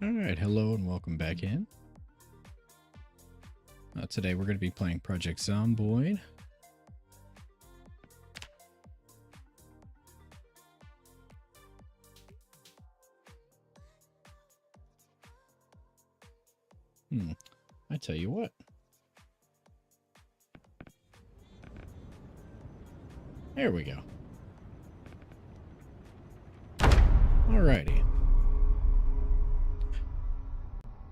Alright, hello and welcome back in. Today we're going to be playing Project Zomboid. I tell you what. There we go. Alrighty.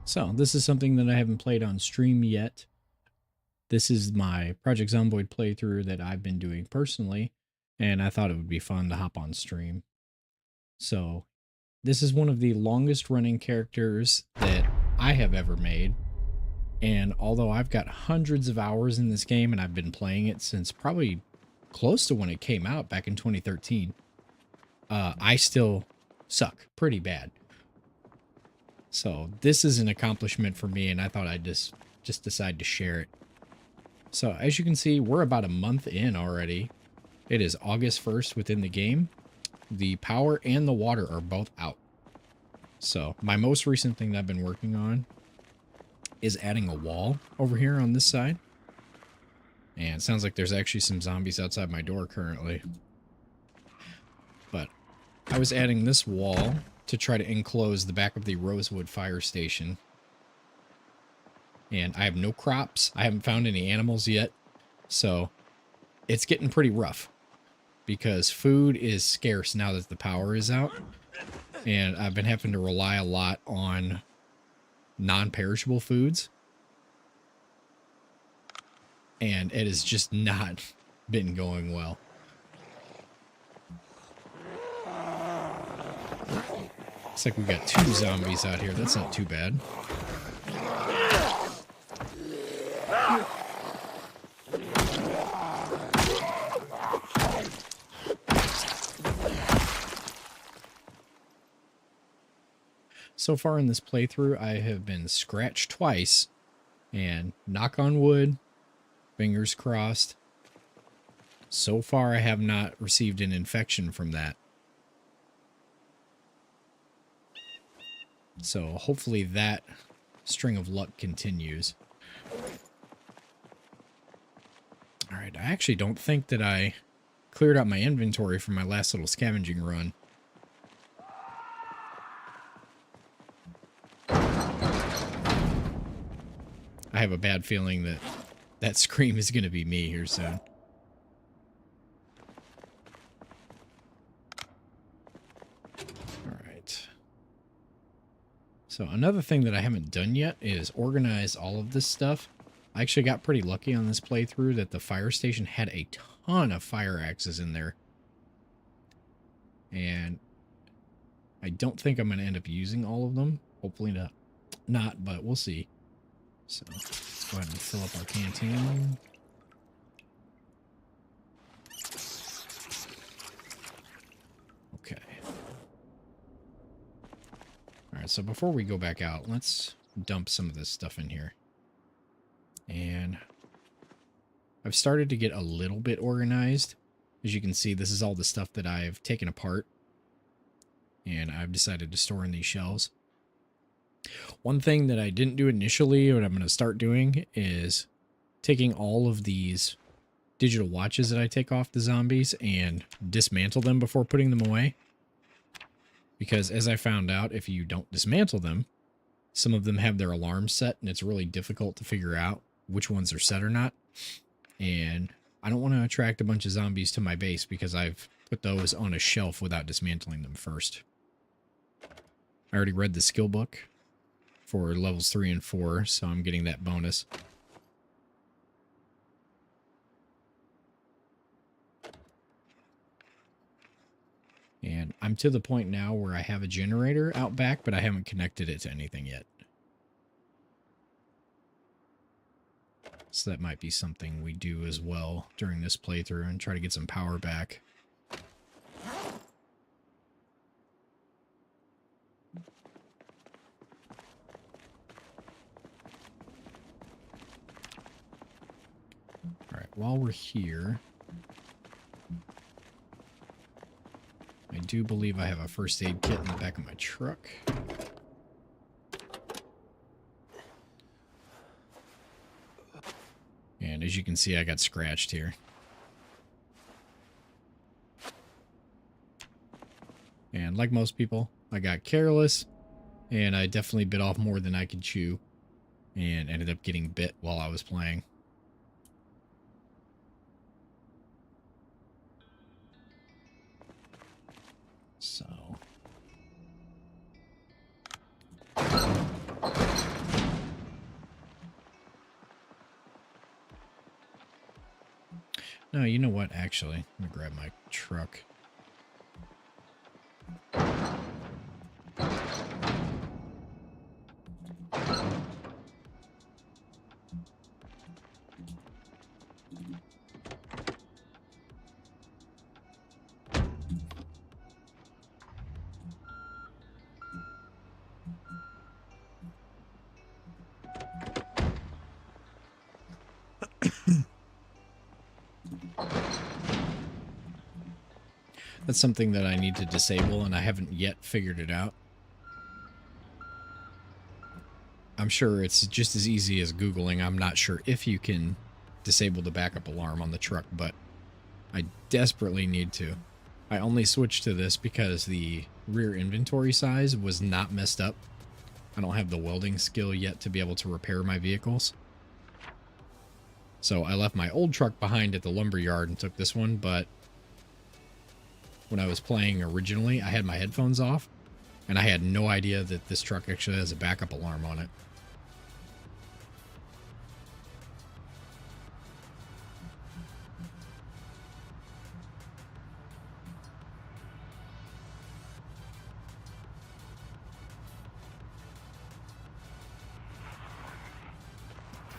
So, this is something that I haven't played on stream yet. This is my Project Zomboid playthrough that I've been doing personally, and I thought it would be fun to hop on stream. So, this is one of the longest running characters that I have ever made. And although I've got hundreds of hours in this game and I've been playing it since probably close to when it came out back in 2013, I still suck pretty bad. So this is an accomplishment for me, and I thought I'd just decide to share it. So as you can see, we're about a month in already. It is August 1st within the game. The power and the water are both out. So my most recent thing that I've been working on is adding a wall over here on this side. And it sounds like there's actually some zombies outside my door currently. But I was adding this wall to try to enclose the back of the Rosewood fire station. And I have no crops. I haven't found any animals yet. So it's getting pretty rough because food is scarce now that the power is out. And I've been having to rely a lot on non-perishable foods. And it has just not been going well. Looks like we've got 2 zombies out here. That's not too bad. So far in this playthrough, I have been scratched twice, and knock on wood, fingers crossed, so far I have not received an infection from that. So hopefully that string of luck continues. Alright, I actually don't think that I cleared out my inventory from my last little scavenging run. I have a bad feeling that that scream is going to be me here soon. Alright. So another thing that I haven't done yet is organize all of this stuff. I actually got pretty lucky on this playthrough that the fire station had a ton of fire axes in there. And I don't think I'm going to end up using all of them. Hopefully not, but we'll see. So let's go ahead and fill up our canteen. Okay. Alright, so before we go back out, let's dump some of this stuff in here. And I've started to get a little bit organized. As you can see, this is all the stuff that I've taken apart. And I've decided to store in these shelves. One thing that I didn't do initially, what I'm going to start doing, is taking all of these digital watches that I take off the zombies and dismantle them before putting them away. Because as I found out, if you don't dismantle them, some of them have their alarms set, and it's really difficult to figure out which ones are set or not. And I don't want to attract a bunch of zombies to my base because I've put those on a shelf without dismantling them first. I already read the skill book for levels 3 and 4, so I'm getting that bonus. And I'm to the point now where I have a generator out back, but I haven't connected it to anything yet. So that might be something we do as well during this playthrough and try to get some power back. Alright, while we're here, I do believe I have a first aid kit in the back of my truck. as you can see, I got scratched here. And like most people, I got careless, and I definitely bit off more than I could chew, and ended up getting bit while I was playing. So... No, you know what? Actually, I'm gonna grab my truck. That's something that I need to disable, and I haven't yet figured it out. I'm sure it's just as easy as Googling. I'm not sure if you can disable the backup alarm on the truck, but I desperately need to. I only switched to this because the rear inventory size was not messed up. I don't have the welding skill yet to be able to repair my vehicles. So I left my old truck behind at the lumber yard and took this one, but when I was playing originally, I had my headphones off, and I had no idea that this truck actually has a backup alarm on it.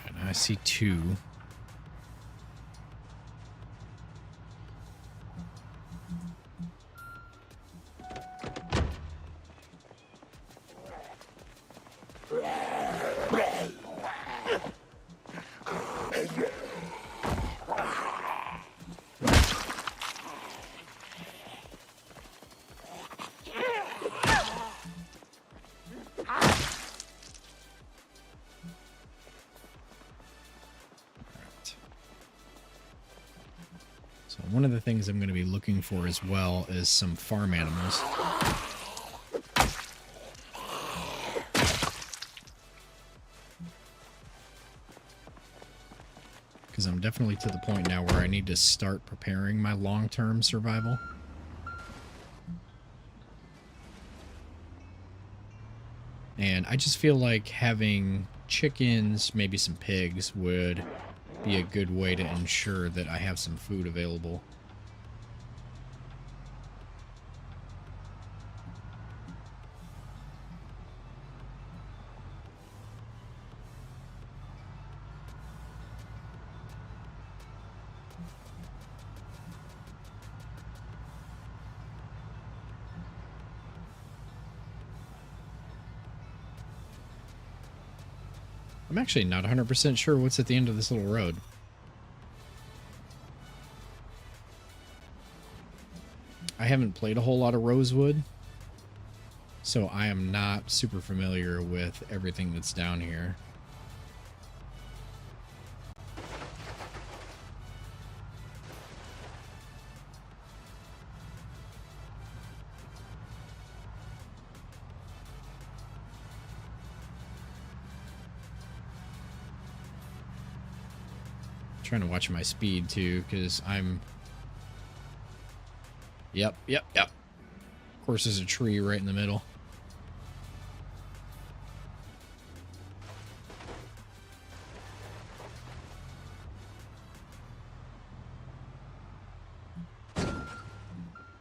And I see two. One of the things I'm going to be looking for as well is some farm animals. Because I'm definitely to the point now where I need to start preparing my long-term survival. And I just feel like having chickens, maybe some pigs, would be a good way to ensure that I have some food available. I'm actually not 100% sure what's at the end of this little road. I haven't played a whole lot of Rosewood, so I am not super familiar with everything that's down here. Trying to watch my speed too, because I'm... Yep. Of course, there's a tree right in the middle.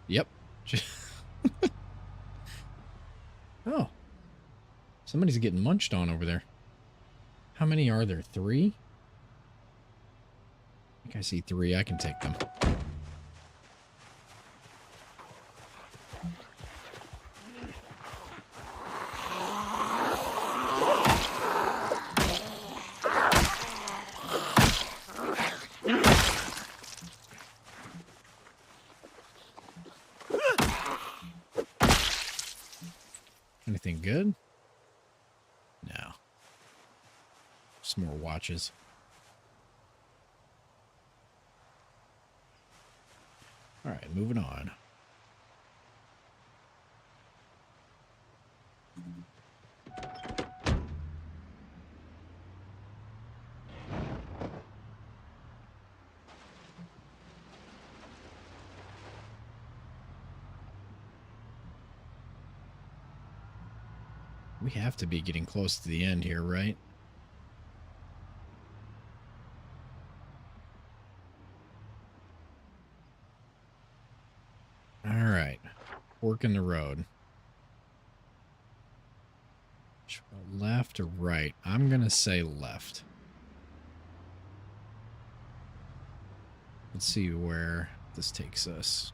Yep. Oh. Somebody's getting munched on over there. How many are there? 3? I think I see 3. I can take them. Anything good? No. Some more watches. All right, moving on. We have to be getting close to the end here, right? All right. Fork in the road. Left or right? I'm going to say left. Let's see where this takes us.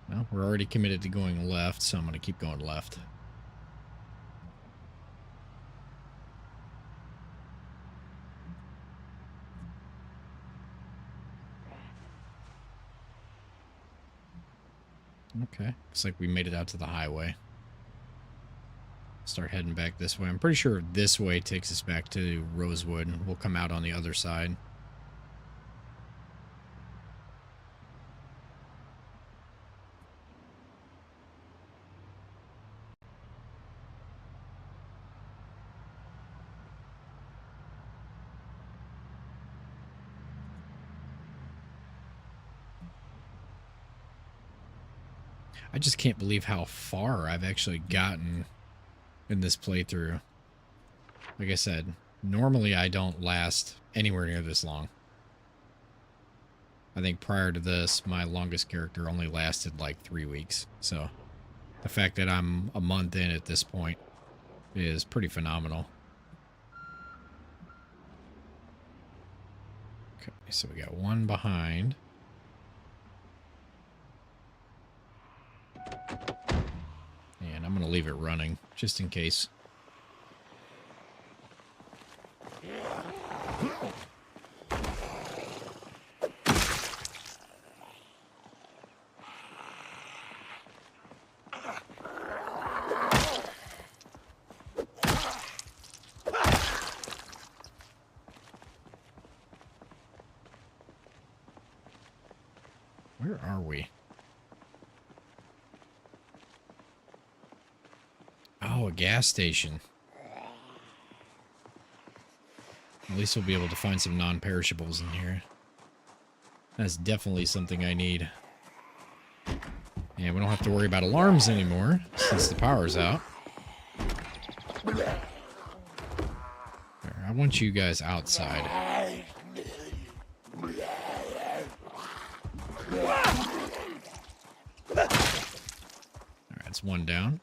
Well, we're already committed to going left, so I'm going to keep going left. Okay, looks like we made it out to the highway. Start heading back this way. I'm pretty sure this way takes us back to Rosewood, and we'll come out on the other side. I just can't believe how far I've actually gotten in this playthrough. Like I said, normally I don't last anywhere near this long. I think prior to this, my longest character only lasted like 3 weeks. So the fact that I'm a month in at this point is pretty phenomenal. Okay, so we got one behind. And I'm going to leave it running, just in case. Where are we? Oh, a gas station. At least we'll be able to find some non-perishables in here. That's definitely something I need. And we don't have to worry about alarms anymore, since the power's out. I want you guys outside. Alright, it's one down.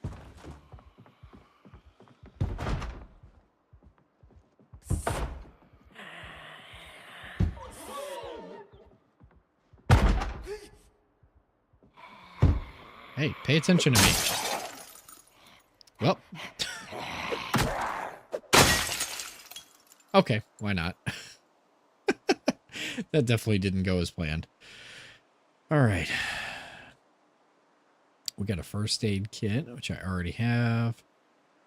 Hey, pay attention to me. Well. Okay, why not? That definitely didn't go as planned. All right. We got a first aid kit, which I already have.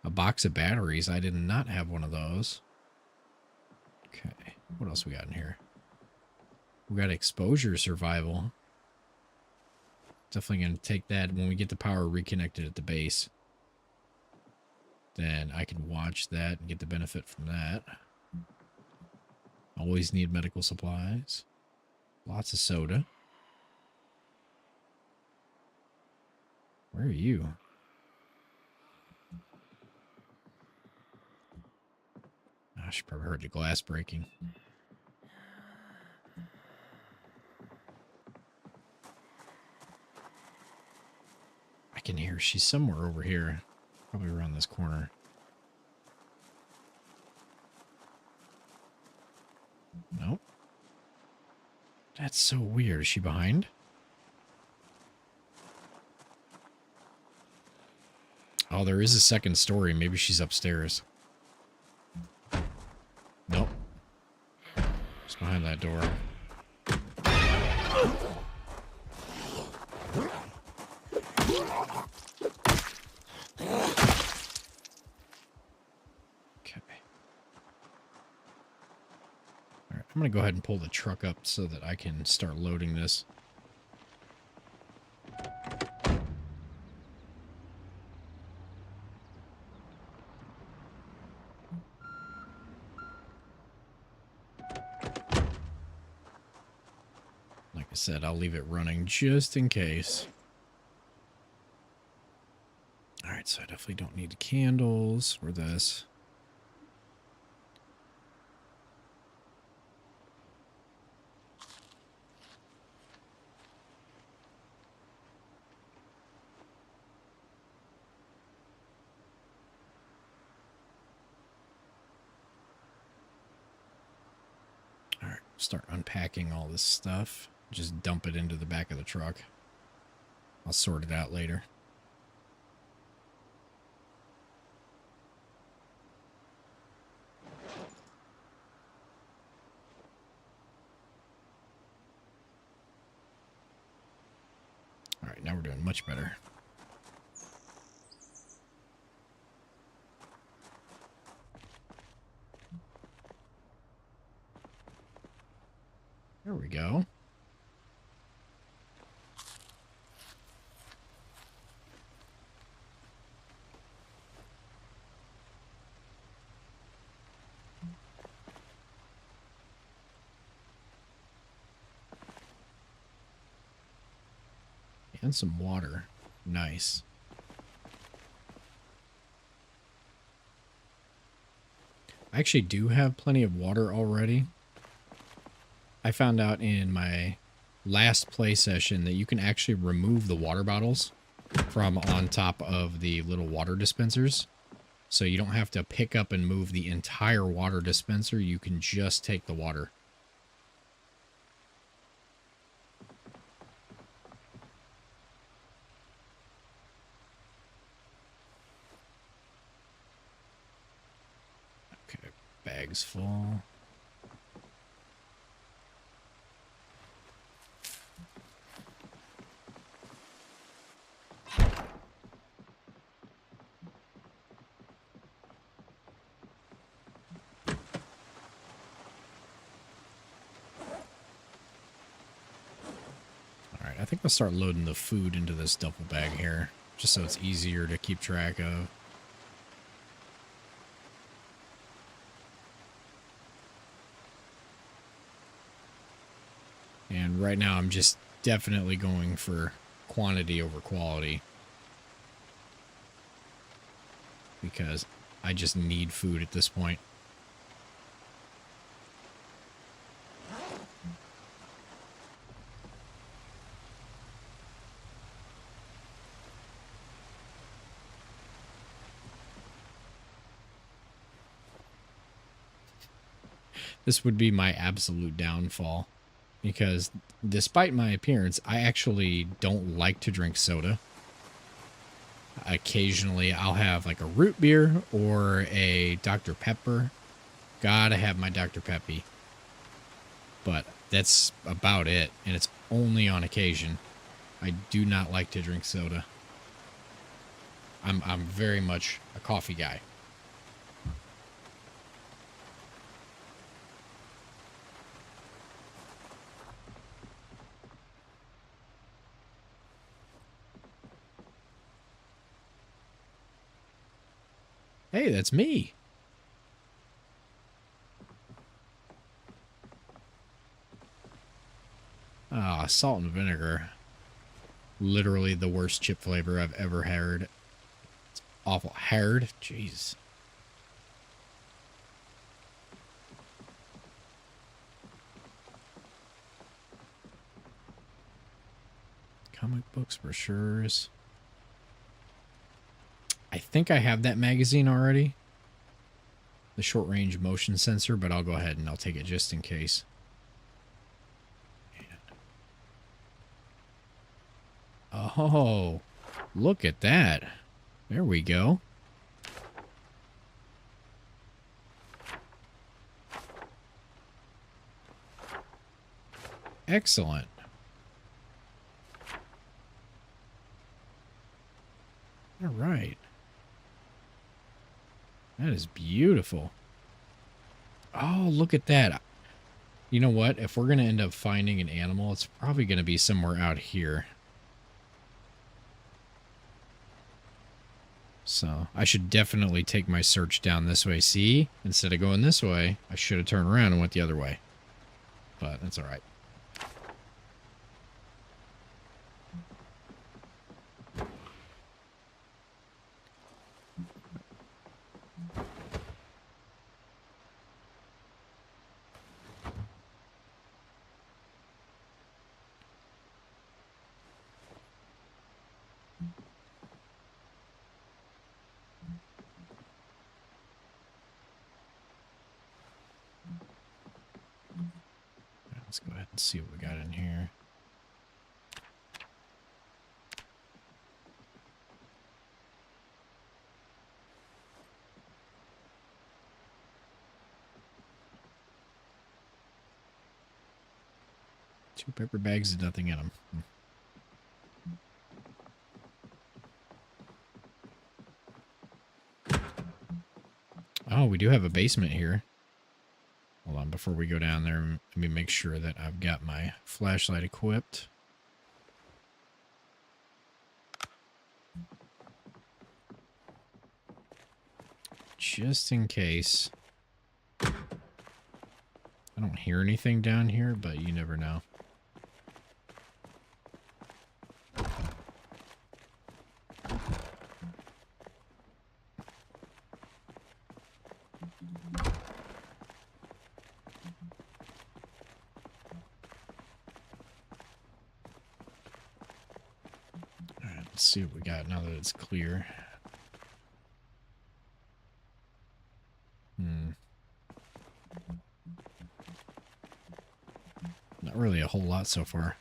A box of batteries. I did not have one of those. Okay. What else we got in here? We got exposure survival. Definitely going to take that when we get the power reconnected at the base. Then I can watch that and get the benefit from that. Always need medical supplies. Lots of soda. Where are you? I should probably heard the glass breaking. I can hear she's somewhere over here. Probably around this corner. Nope. That's so weird. Is she behind? Oh, there is a second story. Maybe she's upstairs. Nope. She's behind that door. Okay. All right, I'm going to go ahead and pull the truck up so that I can start loading this. Like I said, I'll leave it running just in case. All right, so I definitely don't need the candles or this. All right, start unpacking all this stuff. Just dump it into the back of the truck. I'll sort it out later. All right, now we're doing much better. There we go. And some water. Nice. I actually do have plenty of water already. I found out in my last play session that you can actually remove the water bottles from on top of the little water dispensers. So you don't have to pick up and move the entire water dispenser. You can just take the water. Okay, bag's full. I think I'll start loading the food into this duffel bag here, just so it's easier to keep track of. And right now I'm just definitely going for quantity over quality, because I just need food at this point. This would be my absolute downfall, because despite my appearance, I actually don't like to drink soda. Occasionally, I'll have like a root beer or a Dr. Pepper. Gotta have my Dr. Peppy. But that's about it, and it's only on occasion. I do not like to drink soda. I'm very much a coffee guy. Hey, that's me. Ah, salt and vinegar. Literally the worst chip flavor I've ever had. It's awful. Had? Jeez. Comic books, brochures. I think I have that magazine already. The short range motion sensor, but I'll go ahead and I'll take it just in case. And Oh, look at that. There we go. Excellent. All right. That is beautiful. Oh, look at that. You know what? If we're going to end up finding an animal, it's probably going to be somewhere out here. So I should definitely take my search down this way. See? Instead of going this way, I should have turned around and went the other way. But that's all right. Let's go ahead and see what we got in here. Two paper bags with nothing in them. Oh, we do have a basement here. Hold on, before we go down there, let me make sure that I've got my flashlight equipped. Just in case. I don't hear anything down here, but you never know. Alright, let's see what we got now that it's clear. Not really a whole lot so far.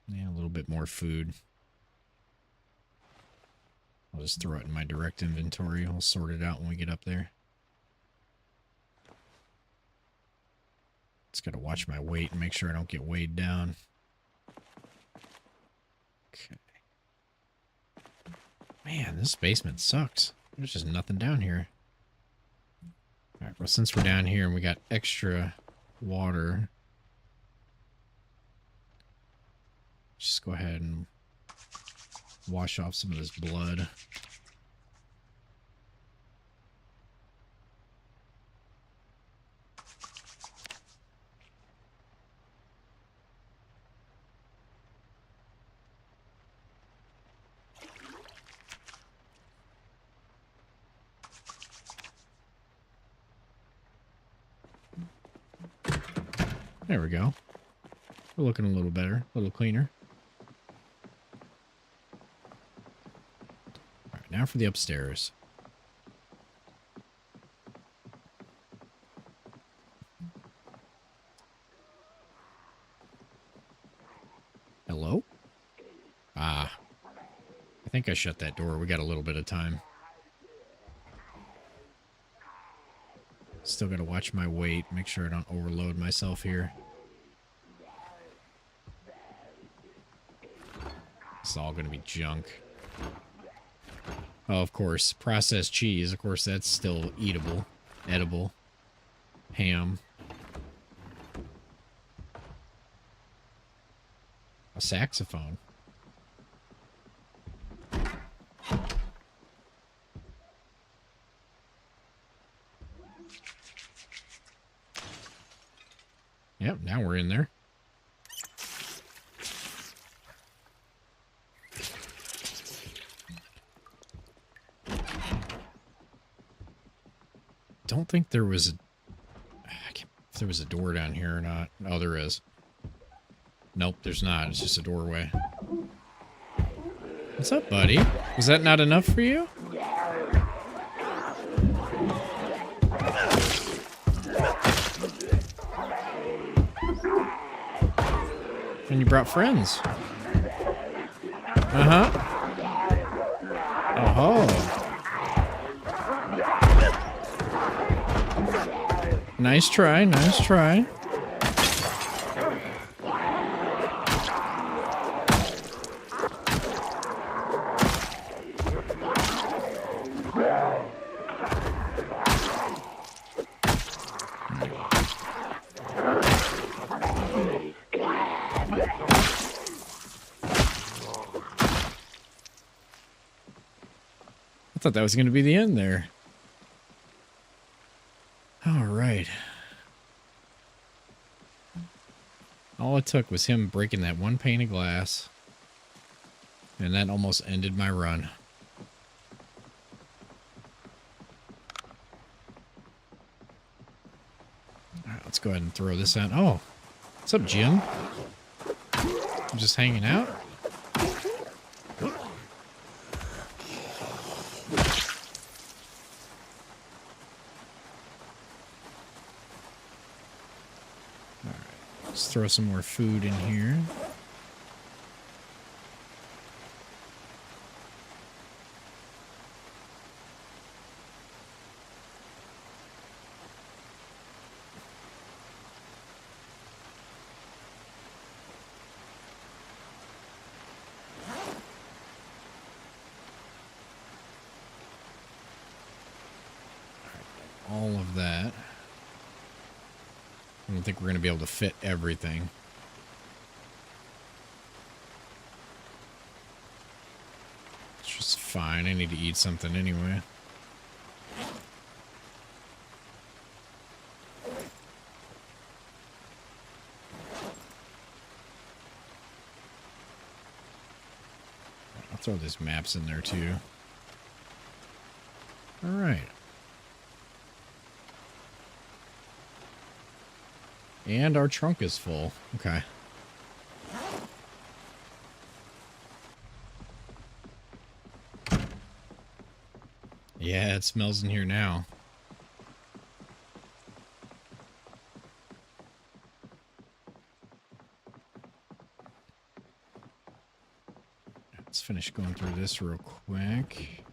Yeah, a little bit more food. I'll just throw it in my direct inventory. I'll sort it out when we get up there. Just gotta watch my weight and make sure I don't get weighed down. Okay. Man, this basement sucks. There's just nothing down here. Alright, well, since we're down here and we got extra water, just go ahead and wash off some of this blood. There we go. We're looking a little better, a little cleaner. All right, now for the upstairs. Hello? Ah. I think I shut that door. We got a little bit of time. Still got to watch my weight, make sure I don't overload myself here. It's all going to be junk. Oh, of course, processed cheese. Of course, that's still eatable, edible. Ham. A saxophone. Yep, now we're in there. Don't think there was a... I can't, if there was a door down here or not. Oh, there is. Nope, there's not. It's just a doorway. What's up, buddy? Was that not enough for you? And you brought friends. Uh-huh. Oh. Nice try, nice try. I thought that was going to be the end there. All right. All it took was him breaking that one pane of glass. And that almost ended my run. All right, let's go ahead and throw this out. Oh, what's up, Jim? I'm just hanging out? Let's throw some more food in here. All of that. I don't think we're going to be able to fit everything. It's just fine. I need to eat something anyway. I'll throw these maps in there too. All right. And our trunk is full. Okay. Yeah, it smells in here now. Let's finish going through this real quick.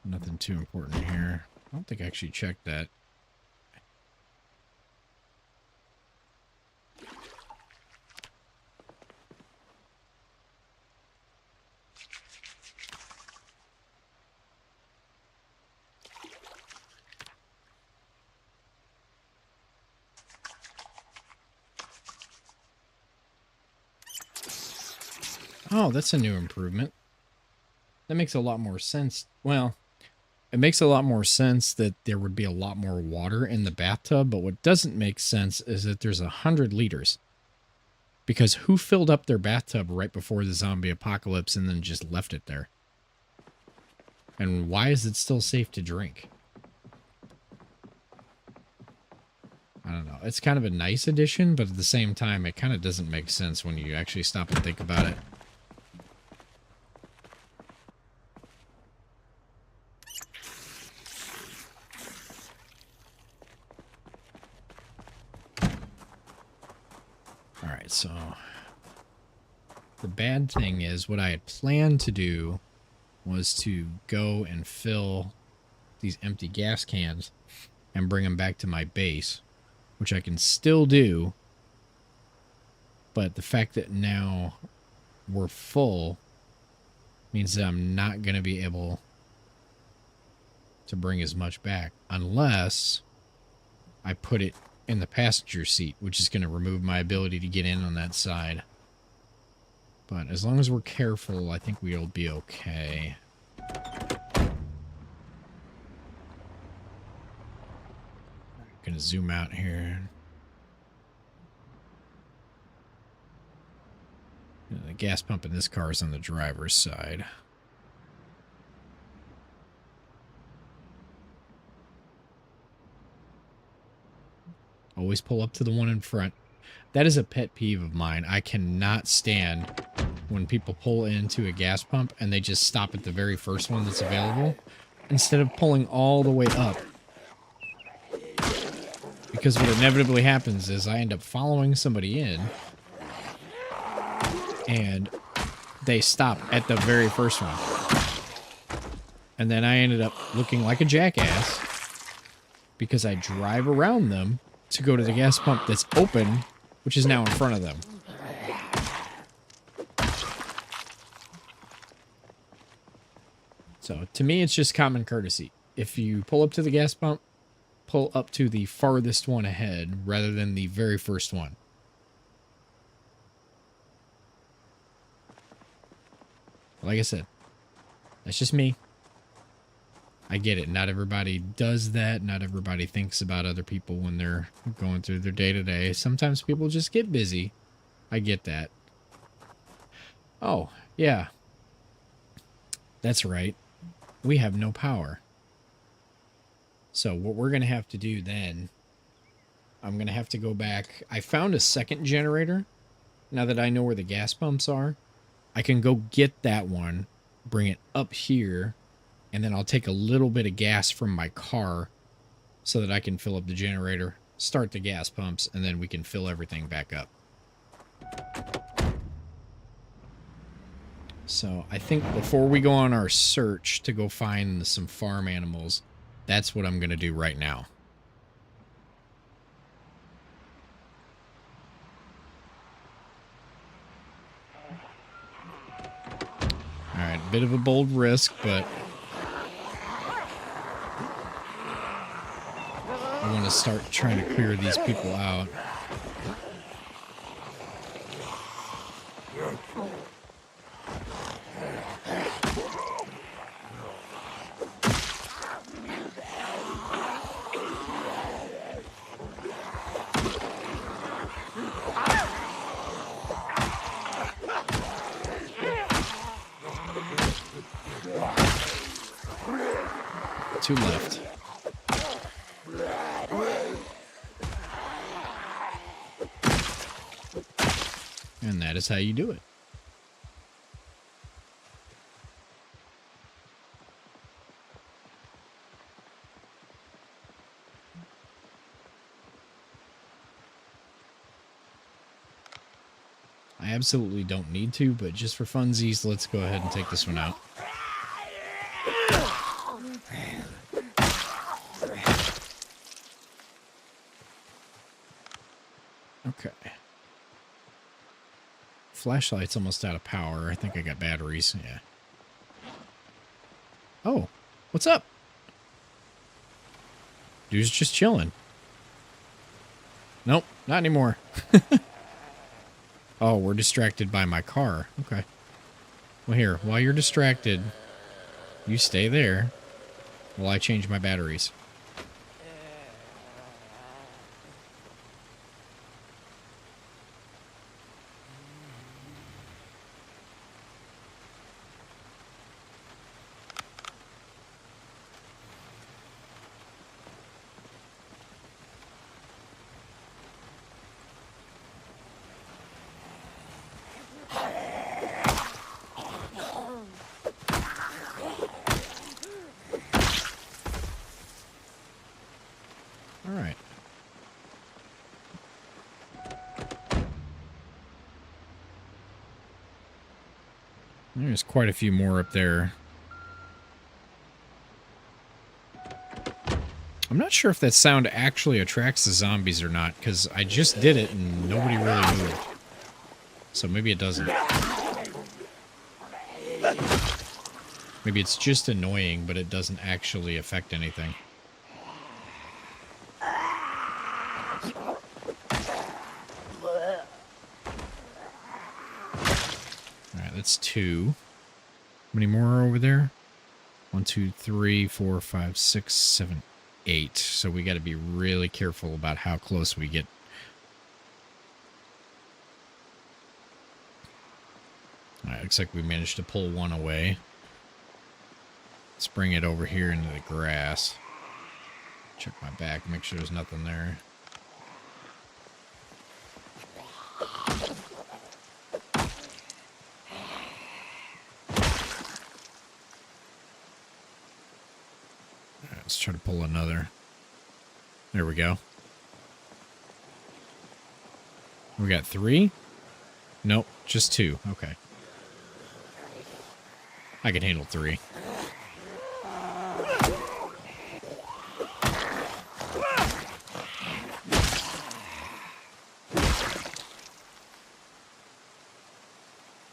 Nothing too important here. I don't think I actually checked that. Oh, that's a new improvement. That makes a lot more sense. Well, it makes a lot more sense that there would be a lot more water in the bathtub, but what doesn't make sense is that there's 100 liters. Because who filled up their bathtub right before the zombie apocalypse and then just left it there? And why is it still safe to drink? I don't know. It's kind of a nice addition, but at the same time, it kind of doesn't make sense when you actually stop and think about it. Alright, so the bad thing is what I had planned to do was to go and fill these empty gas cans and bring them back to my base, which I can still do, but the fact that now we're full means that I'm not going to be able to bring as much back unless I put it in the passenger seat, which is going to remove my ability to get in on that side. But as long as we're careful, I think we'll be okay. Gonna zoom out here. The gas pump in this car is on the driver's side. Always pull up to the one in front. That is a pet peeve of mine. I cannot stand when people pull into a gas pump and they just stop at the very first one that's available instead of pulling all the way up. Because what inevitably happens is I end up following somebody in and they stop at the very first one. And then I ended up looking like a jackass because I drive around them to go to the gas pump that's open, which is now in front of them. So to me, it's just common courtesy. If you pull up to the gas pump, pull up to the farthest one ahead rather than the very first one. Like I said, that's just me. I get it. Not everybody does that. Not everybody thinks about other people when they're going through their day-to-day. Sometimes people just get busy. I get that. Oh, yeah. That's right. We have no power. So what we're going to have to do then, I'm going to have to go back. I found a second generator. Now that I know where the gas pumps are, I can go get that one, bring it up here, and then I'll take a little bit of gas from my car so that I can fill up the generator, start the gas pumps, and then we can fill everything back up. So I think before we go on our search to go find some farm animals, that's what I'm going to do right now. All right, a bit of a bold risk, but I want to start trying to clear these people out. Two left. And that is how you do it. I absolutely don't need to, but just for funsies, let's go ahead and take this one out. Okay. Flashlight's almost out of power. I think I got batteries. Yeah. Oh, what's up? Dude's just chilling. Nope, not anymore. Oh, we're distracted by my car. Okay. Well, here, while you're distracted, you stay there while I change my batteries. All right. There's quite a few more up there. I'm not sure if that sound actually attracts the zombies or not, because I just did it and nobody really moved. So maybe it doesn't. Maybe it's just annoying, but it doesn't actually affect anything. Alright, that's 2. How many more are over there? 1, 2, 3, 4, 5, 6, 7, 8. So we got to be really careful about how close we get. Alright, looks like we managed to pull one away. Let's bring it over here into the grass. Check my back, make sure there's nothing there. try to pull another. There we go. We got 3? Nope, just 2. Okay. I can handle 3.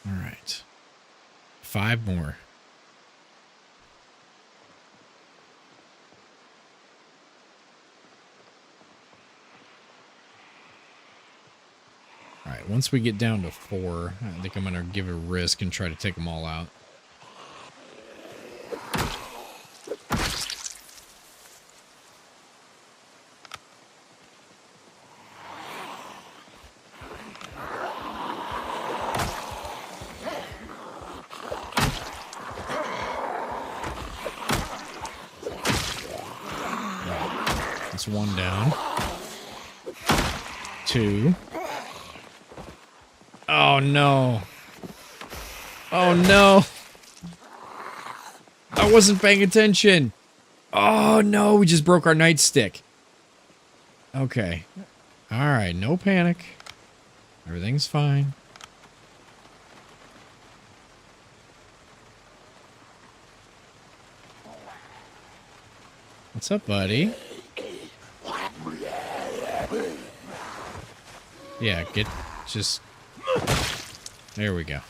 All right. 5 more. All right, once we get down to 4, I think I'm going to give it a risk and try to take them all out. That's 1 down. 2. Oh, no. Oh, no. I wasn't paying attention. Oh, no. We just broke our nightstick. Okay. All right. No panic. Everything's fine. What's up, buddy? Yeah, just... There we go.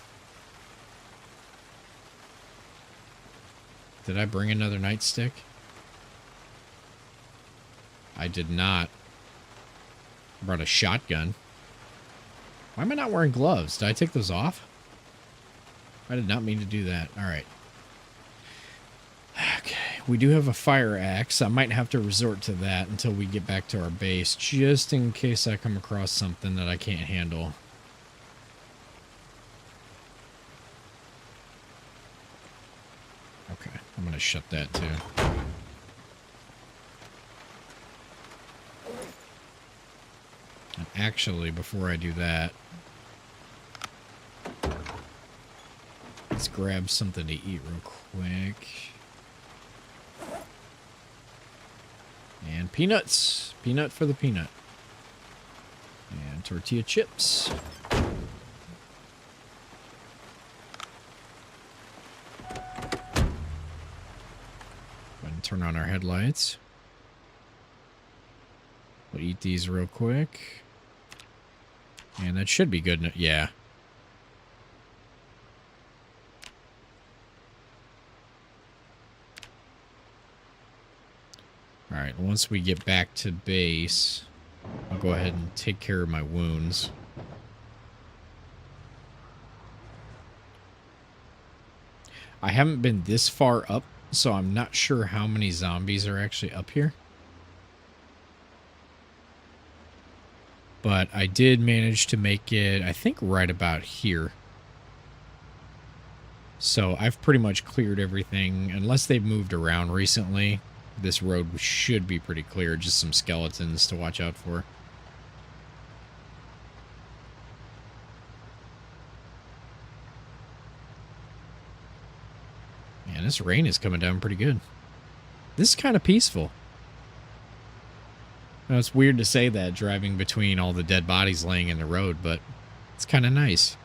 Did I bring another nightstick? I did not. I brought a shotgun. Why am I not wearing gloves? Did I take those off? I did not mean to do that. All right. Okay. We do have a fire axe. I might have to resort to that until we get back to our base, just in case I come across something that I can't handle. Okay, I'm going to shut that too. And actually, before I do that, let's grab something to eat real quick. And peanuts. Peanut for the peanut. And tortilla chips. Turn on our headlights. We'll eat these real quick. And that should be good. Yeah. Alright, once we get back to base, I'll go ahead and take care of my wounds. I haven't been this far up, so I'm not sure how many zombies are actually up here. But I did manage to make it, I think, right about here. So I've pretty much cleared everything. Unless they've moved around recently, this road should be pretty clear. Just some skeletons to watch out for. Man, this rain is coming down pretty good. This is kind of peaceful. Now, it's weird to say that driving between all the dead bodies laying in the road, but it's kind of nice.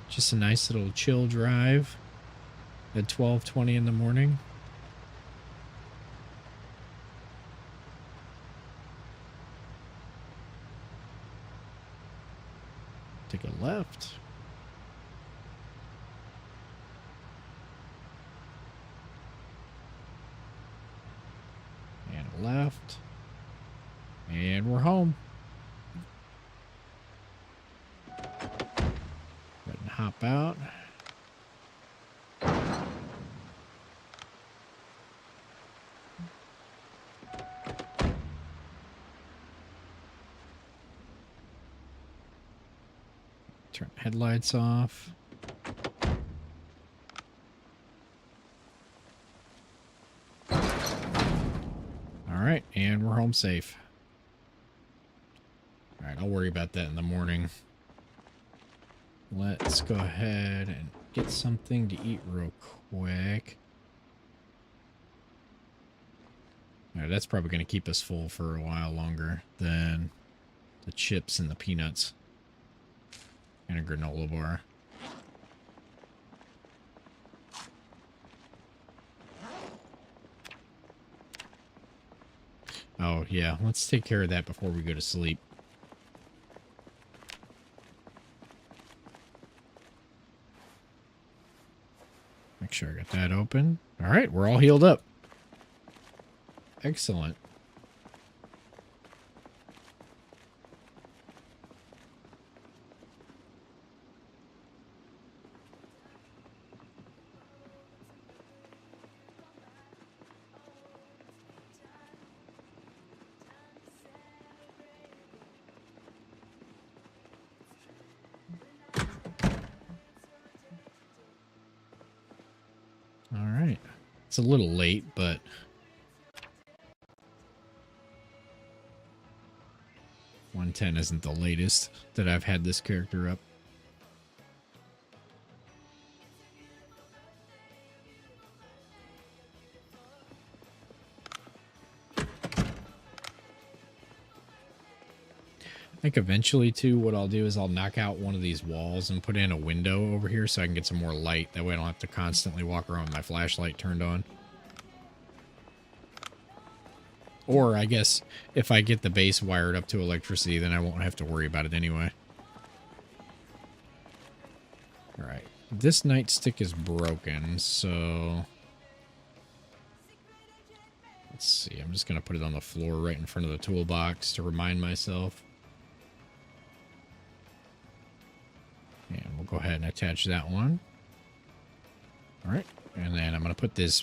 Just a nice little chill drive at 12:20 in the morning. Take a left. And a left. And we're home. Go ahead and hop out. Turn headlights off. All right, and we're home safe. All Alright, I'll worry about that in the morning. Let's go ahead and get something to eat real quick. Alright, that's probably going to keep us full for a while longer than the chips and the peanuts and a granola bar. Oh, yeah. Let's take care of that before we go to sleep. Make sure I got that open. All right, we're all healed up. Excellent. All right. It's a little late, but 110 isn't the latest that I've had this character up. I think eventually, too, what I'll do is I'll knock out one of these walls and put in a window over here so I can get some more light. That way I don't have to constantly walk around with my flashlight turned on. Or, I guess, if I get the base wired up to electricity, then I won't have to worry about it anyway. Alright. This nightstick is broken, so... Let's see, I'm just going to put it on the floor right in front of the toolbox to remind myself. And we'll go ahead and attach that one. Alright, and then I'm going to put this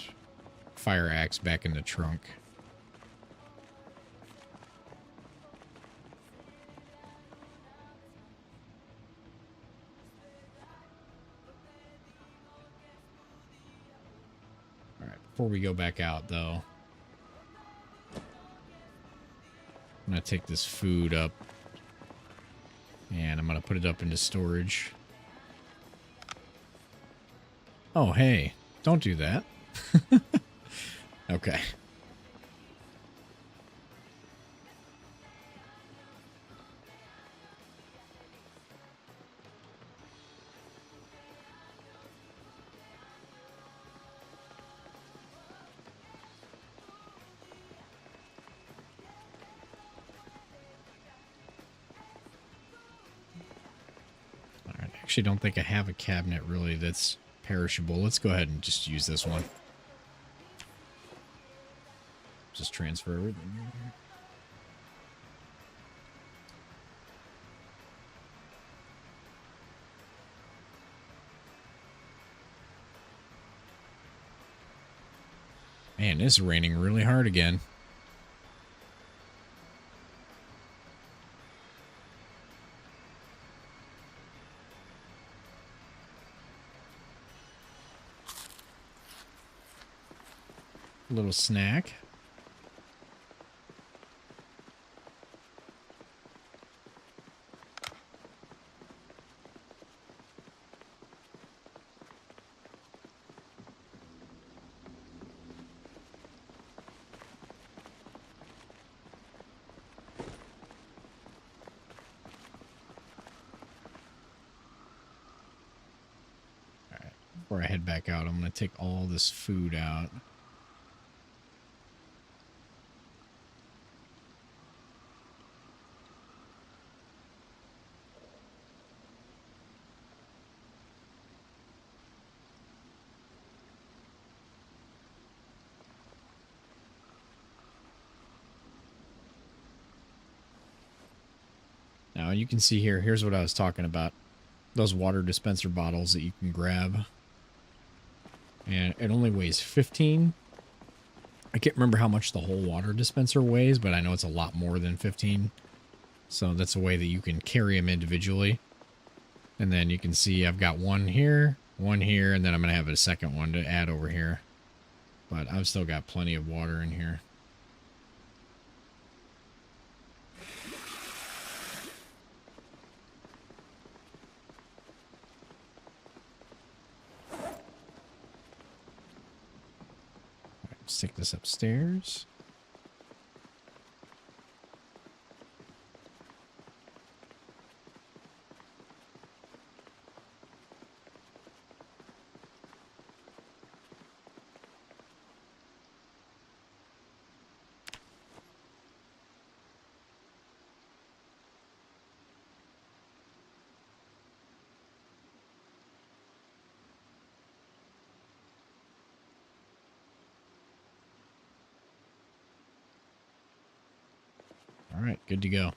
fire axe back in the trunk. Alright, before we go back out, though, I'm going to take this food up. And I'm going to put it up into storage. Oh, hey. Don't do that. Okay. Actually don't think I have a cabinet really that's perishable. Let's go ahead and just use this one. Just transfer everything. Man, it's raining really hard again. Little snack. All right, before I head back out, I'm going to take all this food out. Now you can see here, here's what I was talking about. Those water dispenser bottles that you can grab. And it only weighs 15. I can't remember how much the whole water dispenser weighs, but I know it's a lot more than 15. So that's a way that you can carry them individually. And then you can see I've got one here, and then I'm going to have a second one to add over here. But I've still got plenty of water in here. Stick this upstairs. All right, good to go.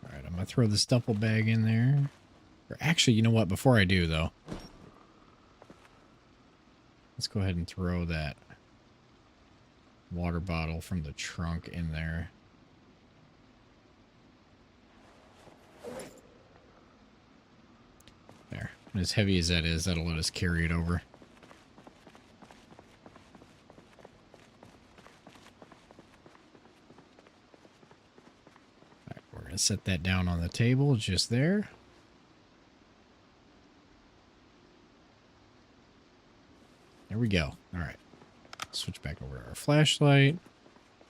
All right, I'm going to throw this duffel bag in there. Or actually, you know what? Before I do, though, let's go ahead and throw that water bottle from the trunk in there. There. And as heavy as that is, that'll let us carry it over. All right, we're going to set that down on the table just there. There we go. All right. Switch back over to our flashlight.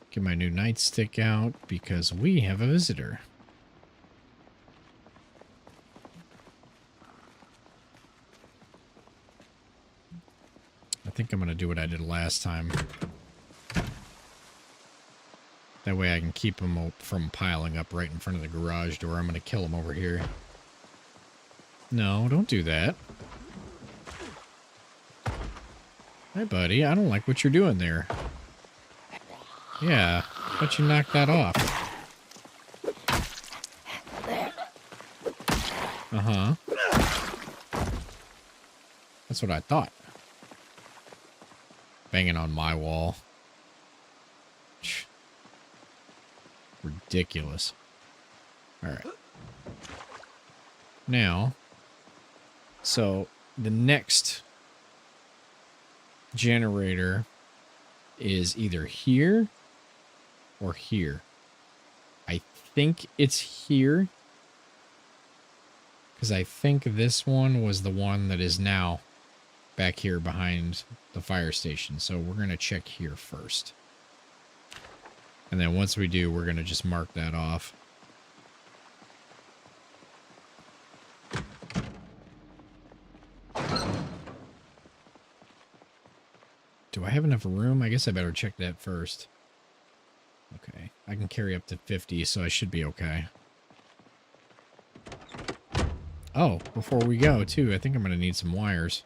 Get my new nightstick out because we have a visitor. I think I'm going to do what I did last time. That way I can keep them from piling up right in front of the garage door. I'm going to kill them over here. No, don't do that. Hi, buddy. I don't like what you're doing there. Yeah, but you knocked that off. Uh-huh. That's what I thought. Banging on my wall. Ridiculous. All right. Now, so the next generator is either here or here. I think it's here because I think this one was the one that is now back here behind the fire station. So we're going to check here first. And then once we do, we're going to just mark that off. Do I have enough room? I guess I better check that first. Okay, I can carry up to 50, so I should be okay. Oh, before we go, too, I think I'm going to need some wires.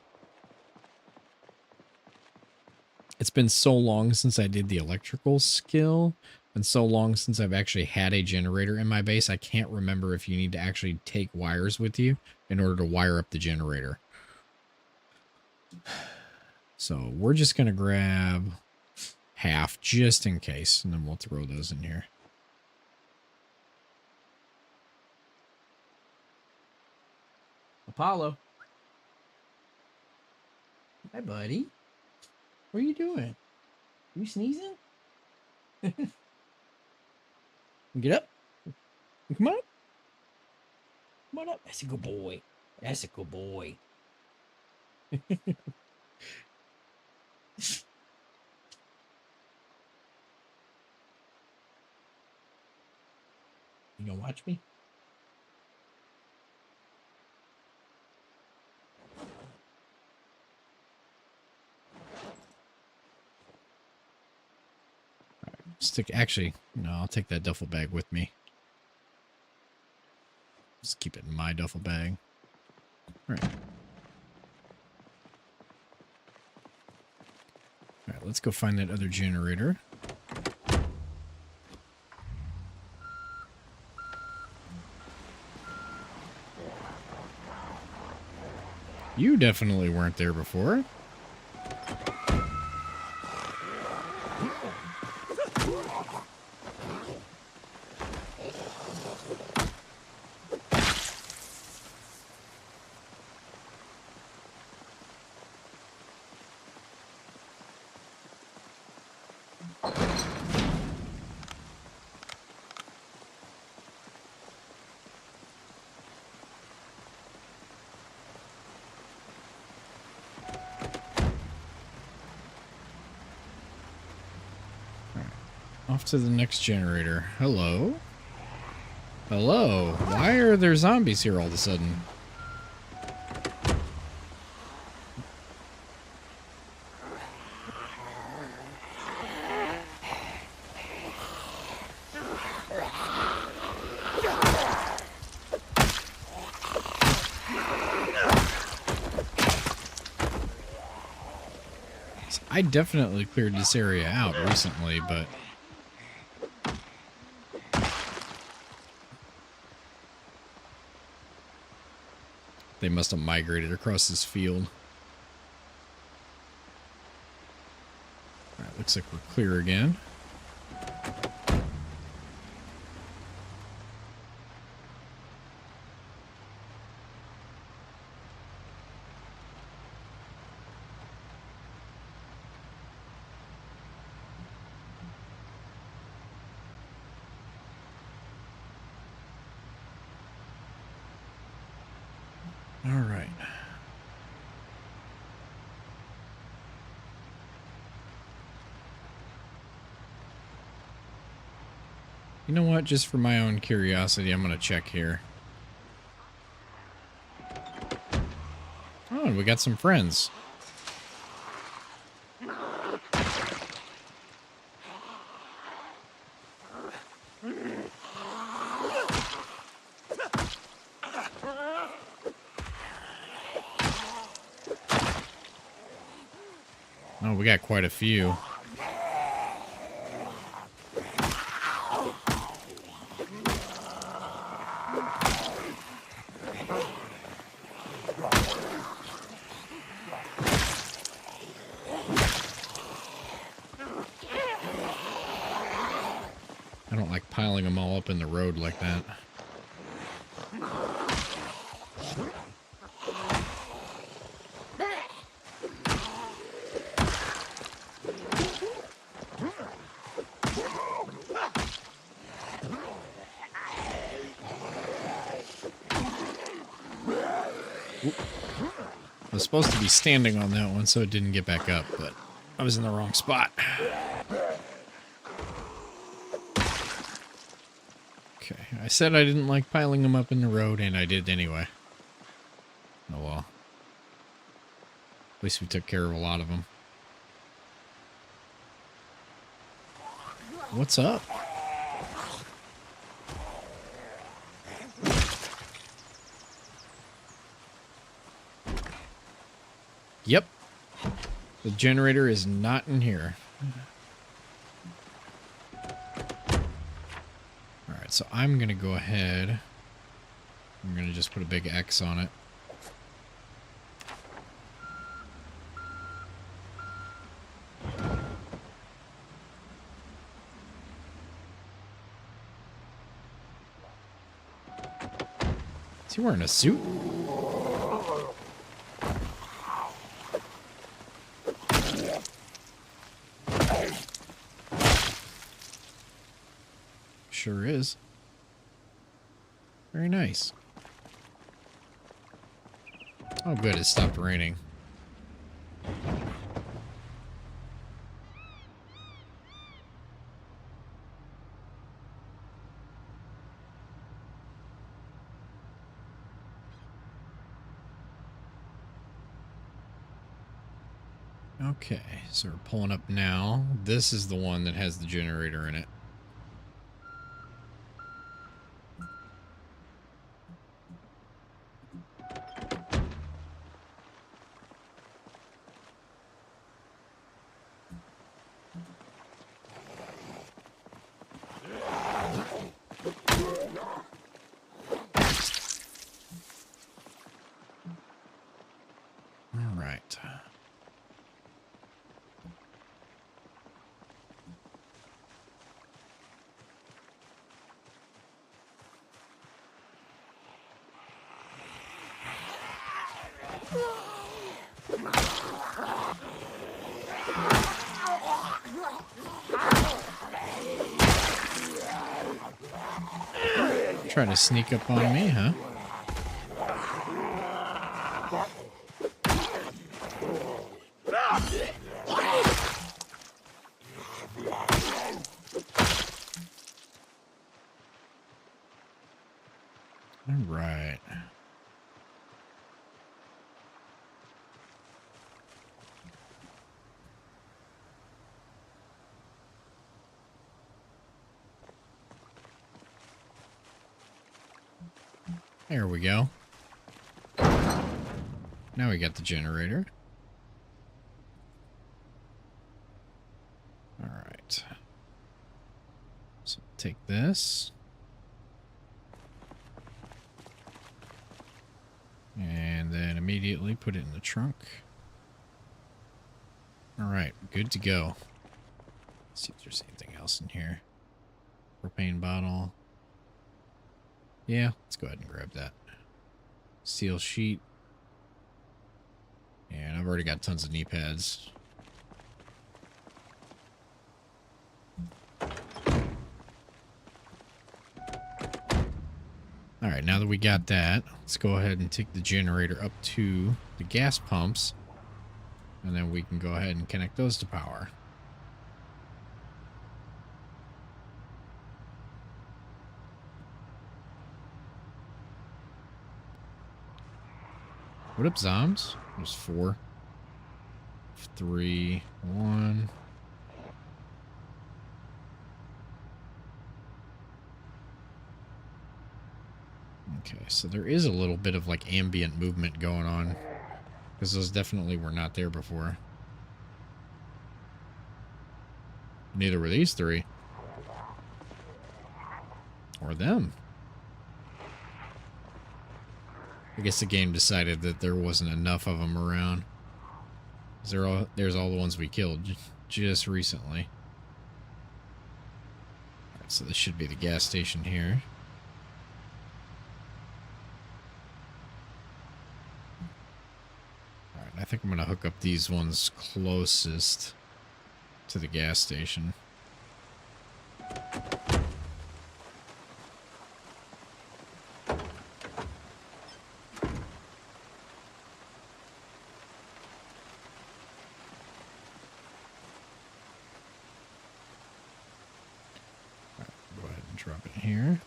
It's been so long since I did the electrical skill, and so long since I've actually had a generator in my base, I can't remember if you need to actually take wires with you in order to wire up the generator. So we're just going to grab half just in case, and then we'll throw those in here. Apollo. Hi, buddy. What are you doing? You sneezing? Get up. Come on. Come on up. That's a good boy. That's a good boy. You gonna watch me? Actually, no, I'll take that duffel bag with me. Just keep it in my duffel bag. All right. All right, let's go find that other generator. You definitely weren't there before. Off to the next generator. Hello? Hello? Why are there zombies here all of a sudden? I definitely cleared this area out recently, but they must have migrated across this field. Alright, looks like we're clear again. All right. You know what? Just for my own curiosity, I'm going to check here. Oh, and we got some friends. Oh, we got quite a few. I don't like piling them all up in the road like that. I was supposed to be standing on that one so it didn't get back up, but I was in the wrong spot. Okay, I said I didn't like piling them up in the road, and I did anyway. Oh well. At least we took care of a lot of them. What's up? Yep. The generator is not in here. Alright, so I'm going to go ahead. I'm going to just put a big X on it. Is he wearing a suit? Sure is. Very nice. Oh good, it stopped raining. Okay, so we're pulling up now. This is the one that has the generator in it. All right. Try to sneak up on me, huh? All right. There we go. Now we got the generator. All right. So take this. And then immediately put it in the trunk. All right, good to go. Let's see if there's anything else in here. Propane bottle. Yeah, let's go ahead and grab that. Steel sheet. And I've already got tons of knee pads. All right, now that we got that, let's go ahead and take the generator up to the gas pumps. And then we can go ahead and connect those to power. What up, Zoms? There's 4, 3, 1. Okay, so there is a little bit of like ambient movement going on, because those definitely were not there before. Neither were these 3. Or them. I guess the game decided that there wasn't enough of them around. There's all the ones we killed just recently. Alright, so this should be the gas station here. Alright, I think I'm going to hook up these ones closest to the gas station. Drop it here.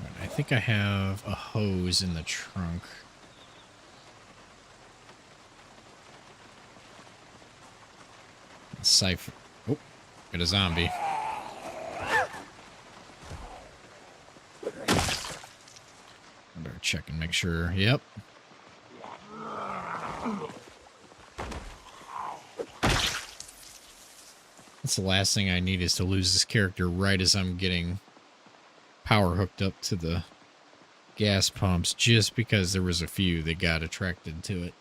Right, I think I have a hose in the trunk. Siphon. Oh, got a zombie. Check and make sure. Yep. That's the last thing I need, is to lose this character right as I'm getting power hooked up to the gas pumps, just because there was a few that got attracted to it.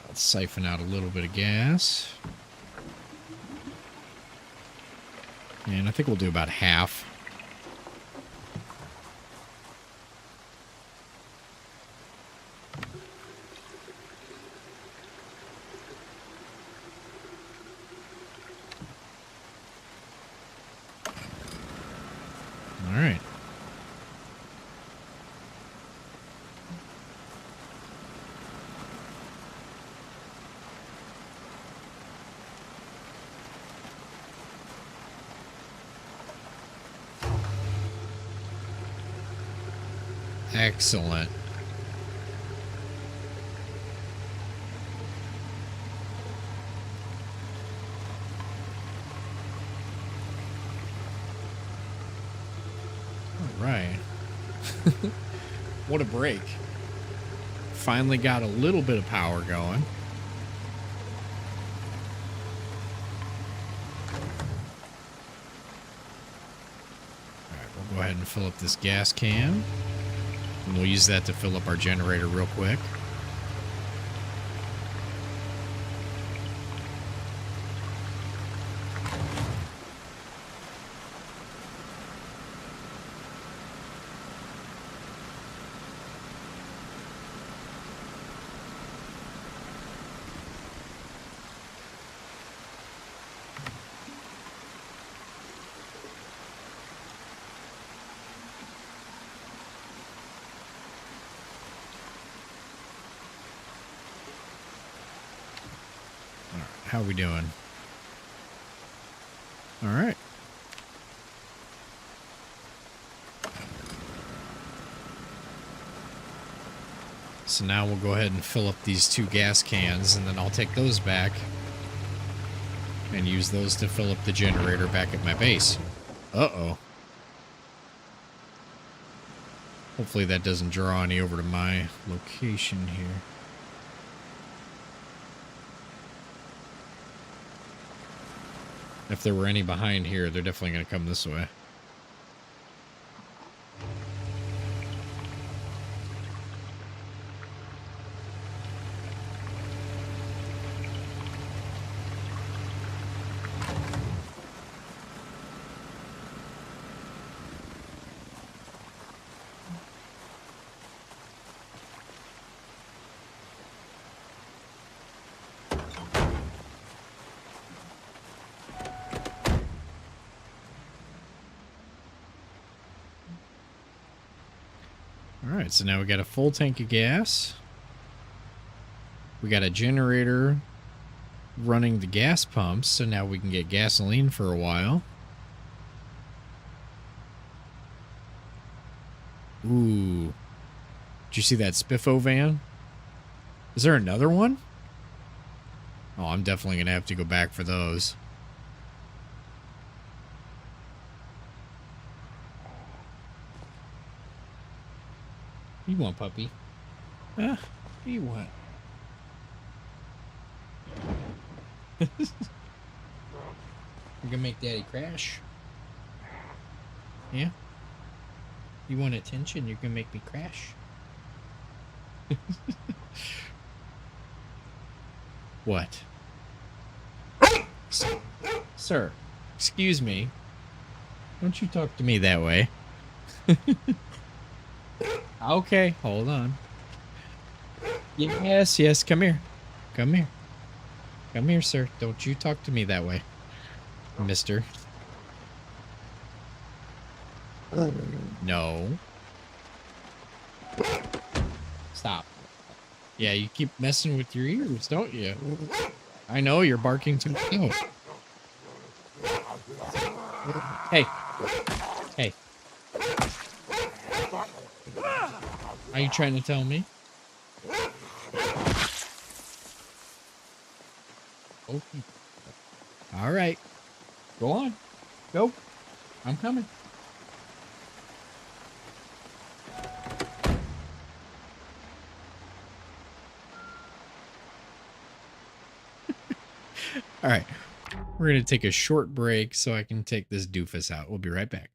Let's siphon out a little bit of gas. And I think we'll do about half. All right. Excellent. All right. What a break. Finally got a little bit of power going. All right, we'll go ahead and fill up this gas can. And we'll use that to fill up our generator real quick. how we doing? All right. So now we'll go ahead and fill up these 2 gas cans, and then I'll take those back and use those to fill up the generator back at my base. Uh-oh. Hopefully that doesn't draw any over to my location here. If there were any behind here, they're definitely going to come this way. All right, so now we got a full tank of gas. We got a generator running the gas pumps, so now we can get gasoline for a while. Ooh. Did you see that Spiffo van? Is there another one? Oh, I'm definitely going to have to go back for those. What do you want, puppy? What do you want? You're gonna make Daddy crash? Yeah? You want attention? You're gonna make me crash? What? Sir, excuse me. Don't you talk to me that way. Okay, hold on. Yes, yes, come here. Come here. Come here, sir. Don't you talk to me that way, mister. No. Stop. Yeah, you keep messing with your ears, don't you? I know, you're barking too loud. Hey. Hey. Are you trying to tell me? Okay. All right. Go on. Go. I'm coming. All right. We're going to take a short break so I can take this doofus out. We'll be right back.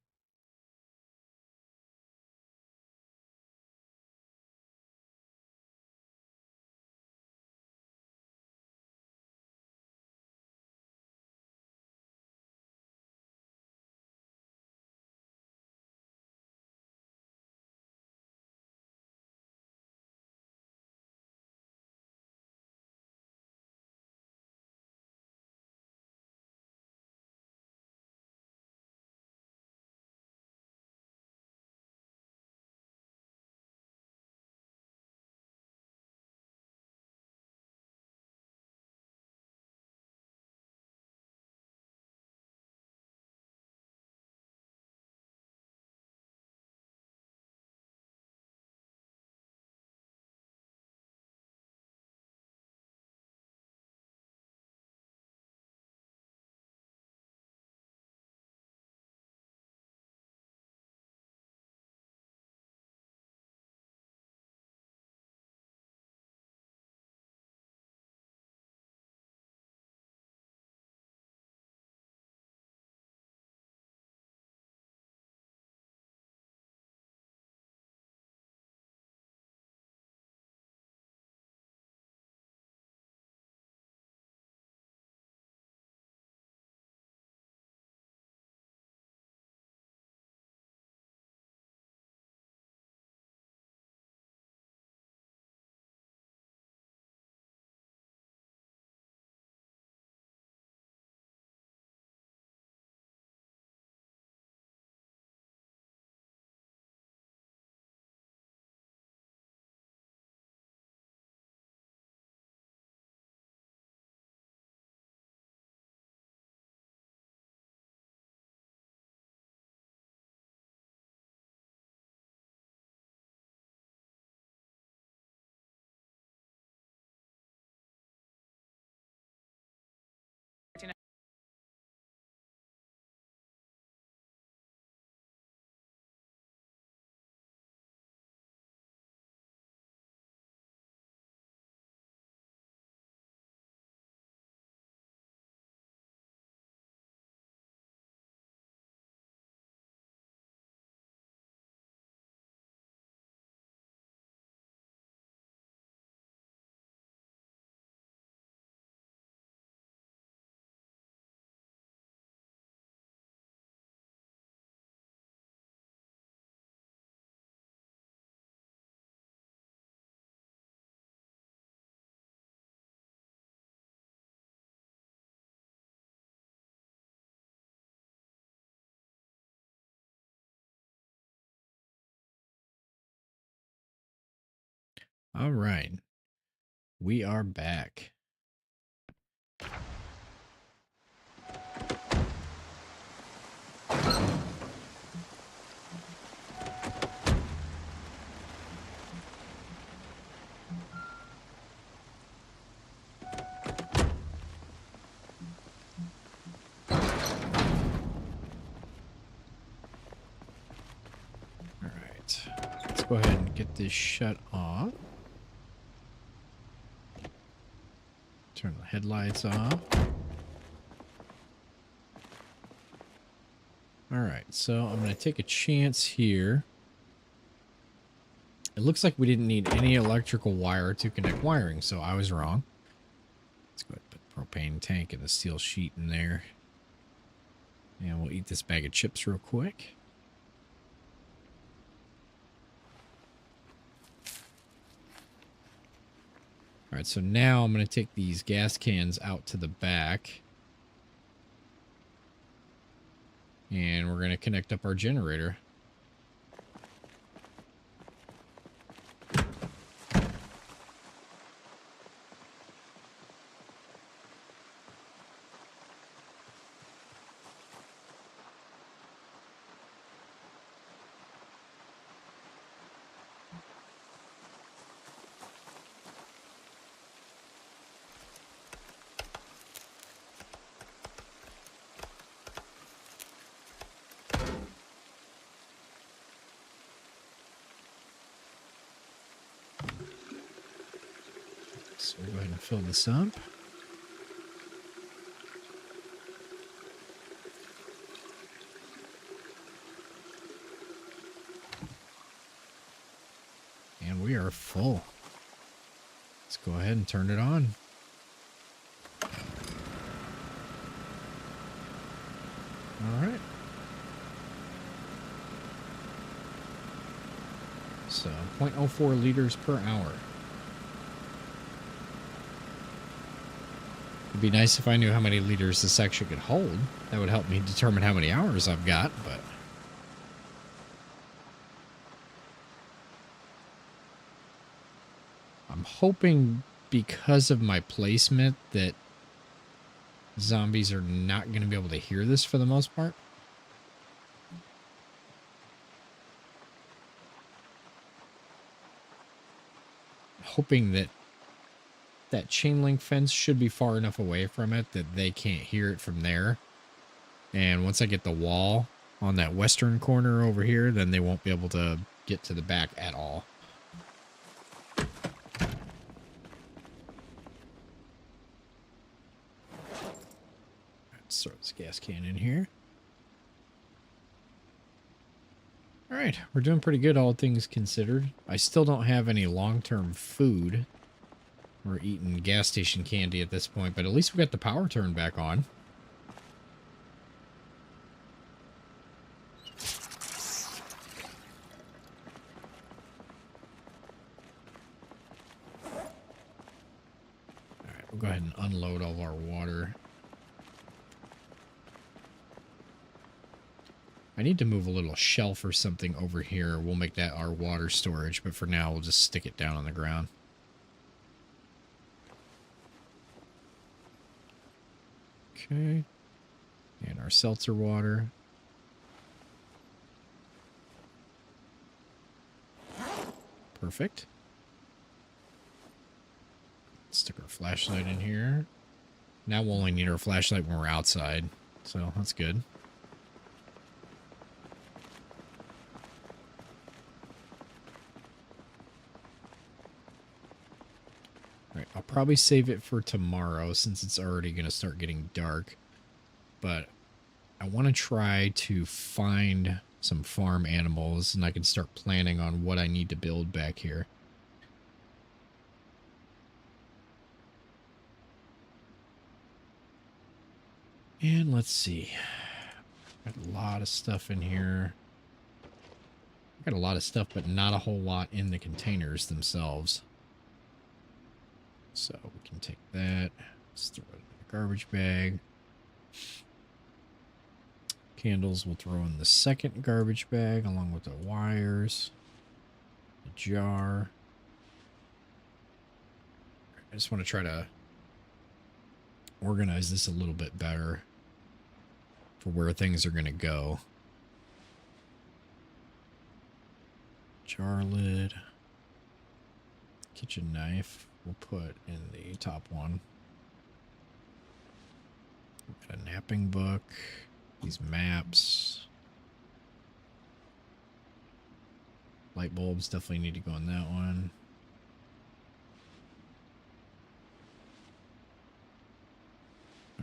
All right. We are back. All right. Let's go ahead and get this shut off. Turn the headlights off. All right, so I'm going to take a chance here. It looks like we didn't need any electrical wire to connect wiring, so I was wrong. Let's go ahead and put the propane tank and the steel sheet in there. And we'll eat this bag of chips real quick. All right, so now I'm going to take these gas cans out to the back. And we're going to connect up our generator. So we'll go ahead and fill this up. And we are full. Let's go ahead and turn it on. All right. So 0.04 liters per hour. It'd be nice if I knew how many liters this section could hold. That would help me determine how many hours I've got, but... I'm hoping because of my placement that zombies are not going to be able to hear this for the most part. Hoping that that chain link fence should be far enough away from it that they can't hear it from there. And once I get the wall on that western corner over here, then they won't be able to get to the back at all. Let's throw this gas can in here. All right, we're doing pretty good, all things considered. I still don't have any long-term food. We're eating gas station candy at this point, but at least we got the power turned back on. All right, we'll go ahead and unload all of our water. I need to move a little shelf or something over here. We'll make that our water storage, but for now, we'll just stick it down on the ground. Okay. And our seltzer water. Perfect. Stick our flashlight in here. Now we'll only need our flashlight when we're outside, so that's good. All right, I'll probably save it for tomorrow since it's already going to start getting dark. But I want to try to find some farm animals, and I can start planning on what I need to build back here. And let's see. Got a lot of stuff in here. Got a lot of stuff, but not a whole lot in the containers themselves. So we can take that. Let's throw it in the garbage bag. Candles we'll throw in the second garbage bag along with the wires. The jar. I just want to try to organize this a little bit better for where things are going to go. Jar lid. Kitchen knife we'll put in the top one. Got a napping book. These maps. Light bulbs definitely need to go in that one.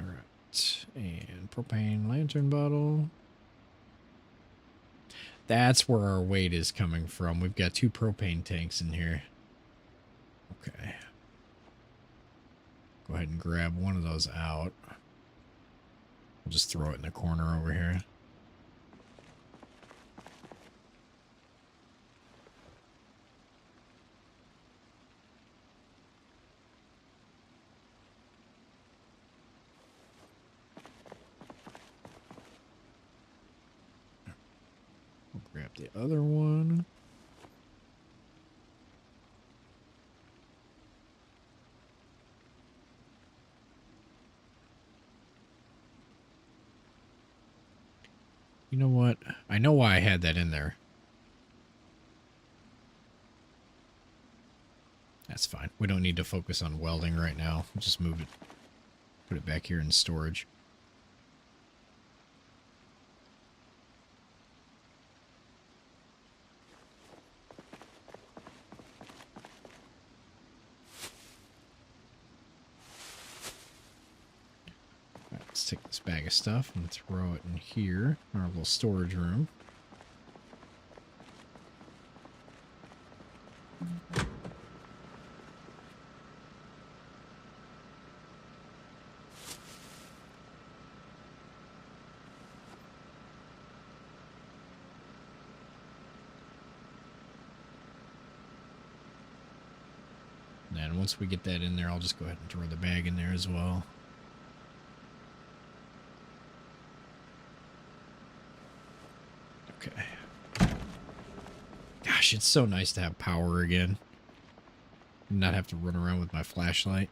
Alright. And propane lantern bottle. That's where our weight is coming from. We've got 2 propane tanks in here. Okay. Go ahead and grab one of those out. We'll just throw it in the corner over here. We'll grab the other one. You know what? I know why I had that in there. That's fine. We don't need to focus on welding right now. We'll just move it. Put it back here in storage. Alright, let's take this bag of stuff and throw it in here, our little storage room. And once we get that in there, I'll just go ahead and throw the bag in there as well. Okay. Gosh, it's so nice to have power again. And not have to run around with my flashlight.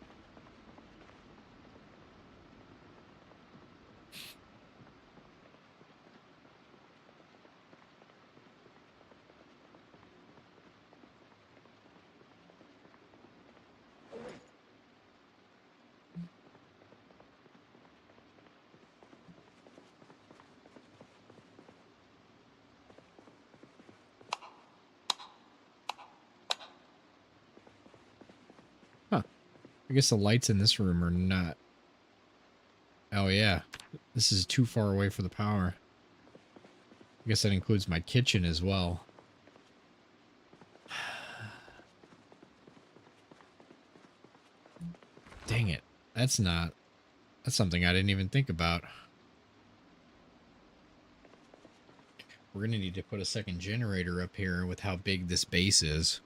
Huh. I guess the lights in this room are not... Oh, yeah. This is too far away for the power. I guess that includes my kitchen as well. Dang it. That's something I didn't even think about. We're going to need to put a second generator up here with how big this base is.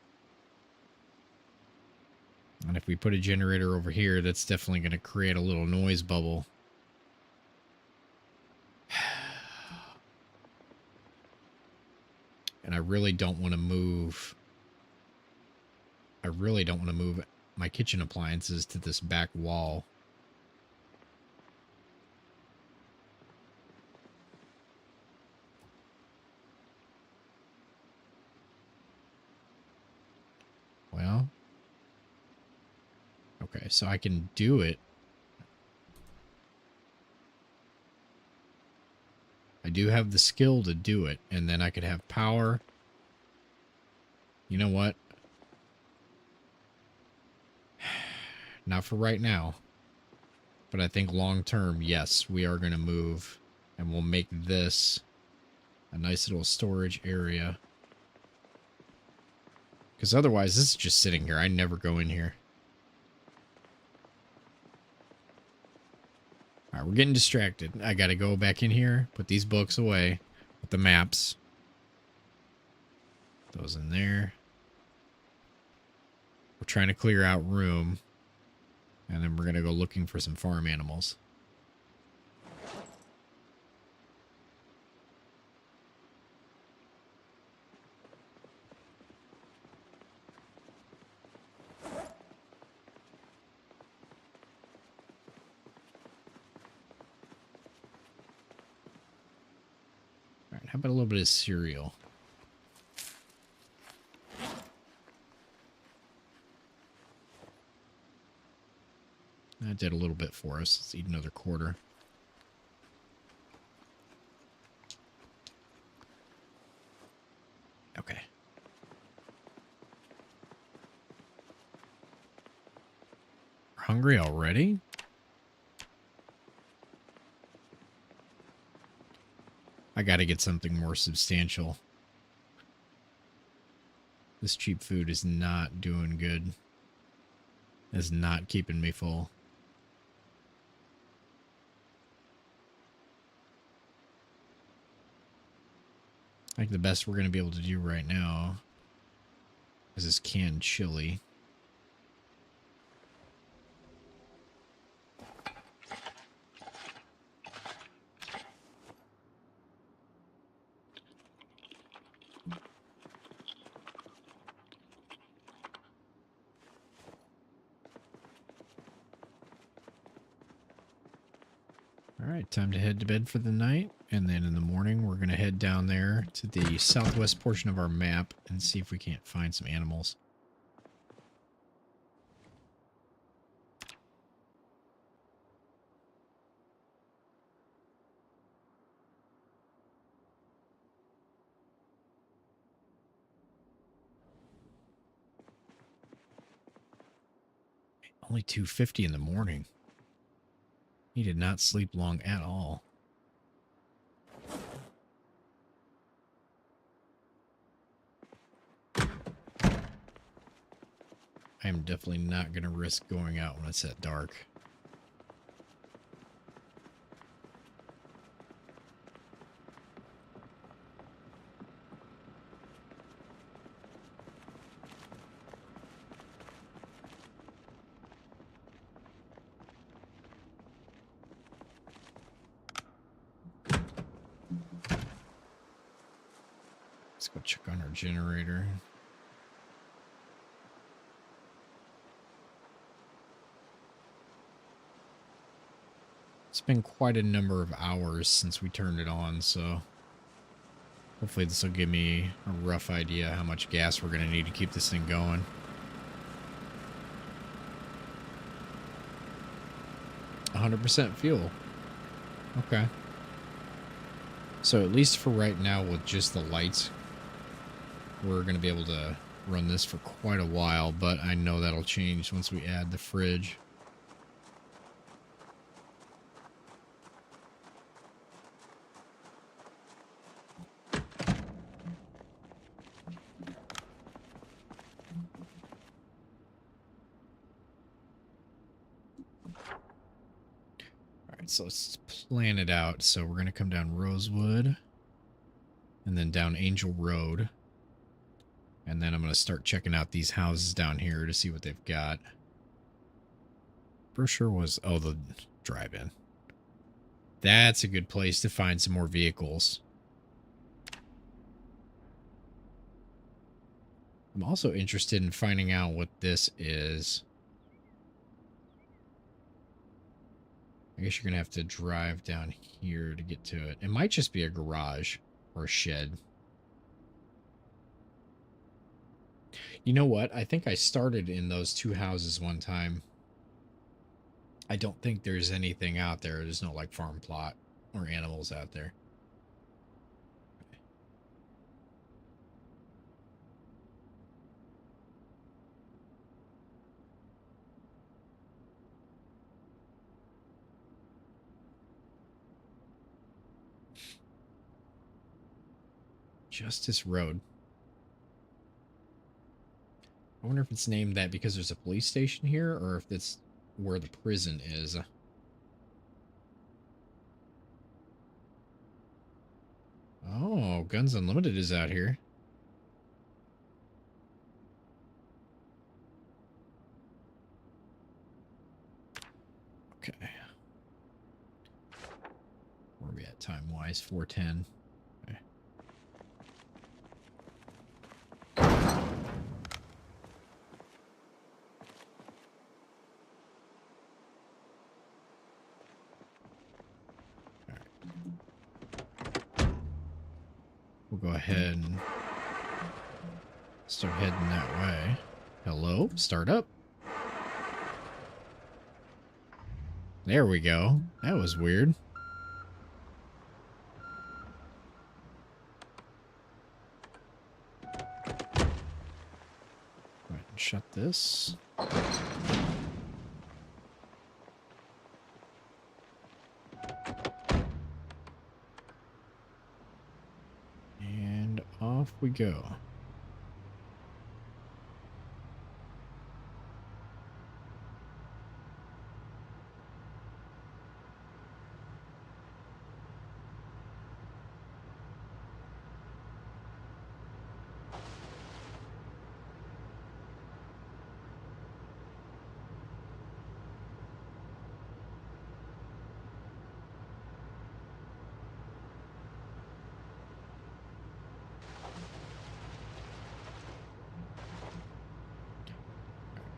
And if we put a generator over here, that's definitely going to create a little noise bubble. And I really don't want to move... I really don't want to move my kitchen appliances to this back wall. Well... Okay, so I can do it. I do have the skill to do it, and then I could have power. You know what? Not for right now. But I think long term, yes, we are going to move. And we'll make this a nice little storage area. Because otherwise, this is just sitting here. I never go in here. Alright, we're getting distracted. I got to go back in here, put these books away with the maps. Those in there. We're trying to clear out room. And then we're going to go looking for some farm animals. How about a little bit of cereal? That did a little bit for us. Let's eat another quarter. Okay. We're hungry already? I gotta get something more substantial. This cheap food is not doing good. It's not keeping me full. I think the best we're going to be able to do right now is this canned chili. All right, time to head to bed for the night. And then in the morning, we're going to head down there to the southwest portion of our map and see if we can't find some animals. Only 2:50 in the morning. He did not sleep long at all. I am definitely not going to risk going out when it's at dark. Let's go check on our generator. It's been quite a number of hours since we turned it on, so hopefully this will give me a rough idea how much gas we're going to need to keep this thing going. 100% fuel. Okay. So at least for right now, with just the lights, we're going to be able to run this for quite a while, but I know that'll change once we add the fridge. So let's plan it out. So we're going to come down Rosewood and then down Angel Road. And then I'm going to start checking out these houses down here to see what they've got. Brochure was, oh, the drive-in. That's a good place to find some more vehicles. I'm also interested in finding out what this is. I guess you're going to have to drive down here to get to it. It might just be a garage or a shed. You know what? I think I started in those two houses one time. I don't think there's anything out there. There's no, like, farm plot or animals out there. Justice Road. I wonder if it's named that because there's a police station here, or if it's where the prison is. Oh, Guns Unlimited is out here. Okay. Where are we at time-wise? 4:10. Okay. go ahead and start heading that way. Hello? Start up. There we go. That was weird. Go ahead and shut this. And off we go.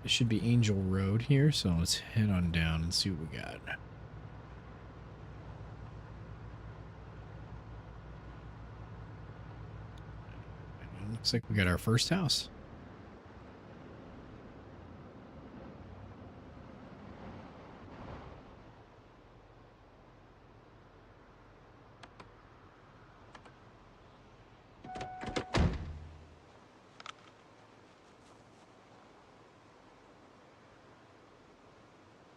It should be Angel Road here, so let's head on down and see what we got. Looks like we got our first house.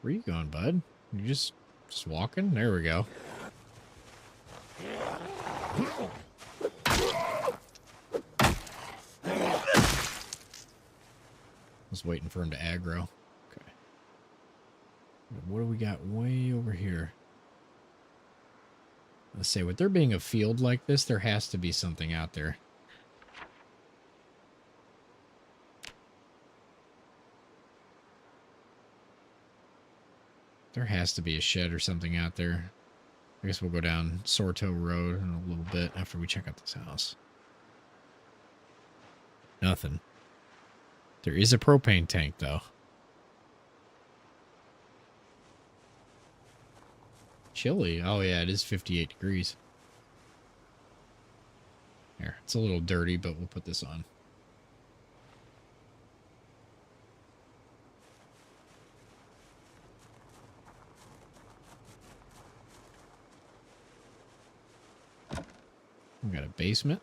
Where you going, bud? You just walking? There we go. Was waiting for him to aggro. Okay. What do we got way over here? Let's say, with there being a field like this, there has to be something out there. There has to be a shed or something out there. I guess we'll go down Sorto Road in a little bit after we check out this house. Nothing. There is a propane tank, though. Chilly. Oh, yeah, it is 58 degrees. Here, it's a little dirty, but we'll put this on. We got a basement.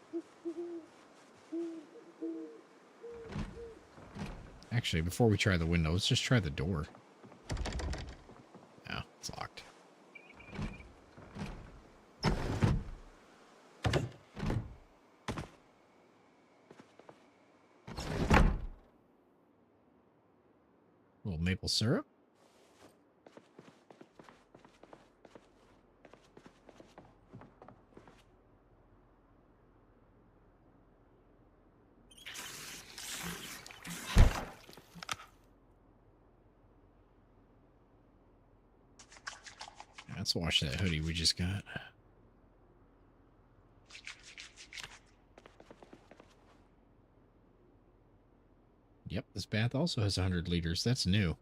Actually, before we try the window, let's just try the door. No, it's locked. A little maple syrup. Let's wash that hoodie we just got. Yep, this bath also has 100 liters. That's new.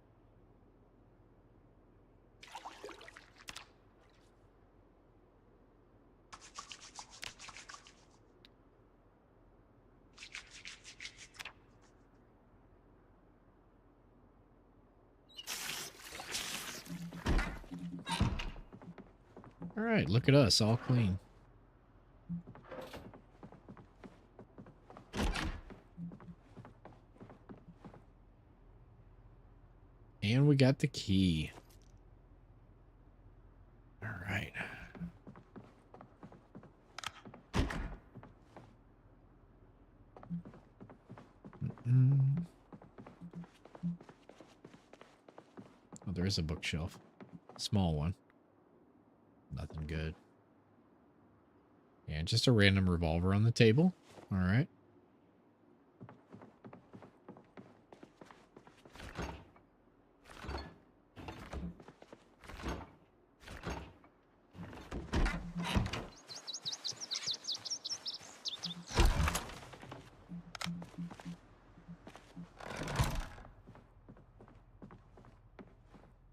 All right, look at us, all clean. And we got the key. All right. Oh, there is a bookshelf. Small one. Nothing good. Yeah, just a random revolver on the table. All right.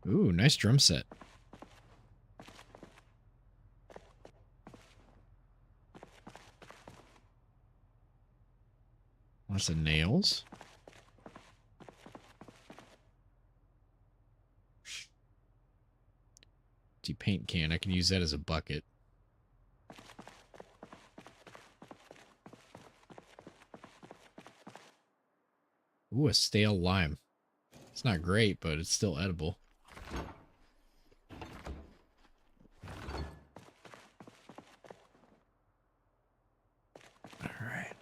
Ooh, nice drum set. Lots of nails. Empty paint can. I can use that as a bucket. Ooh, a stale lime. It's not great, but it's still edible. All right.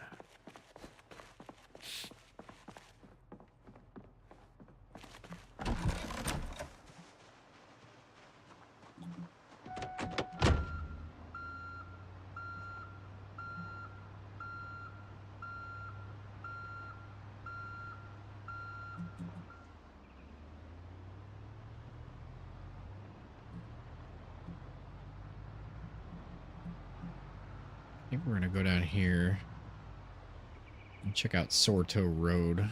I think we're going to go down here and check out Sorto Road.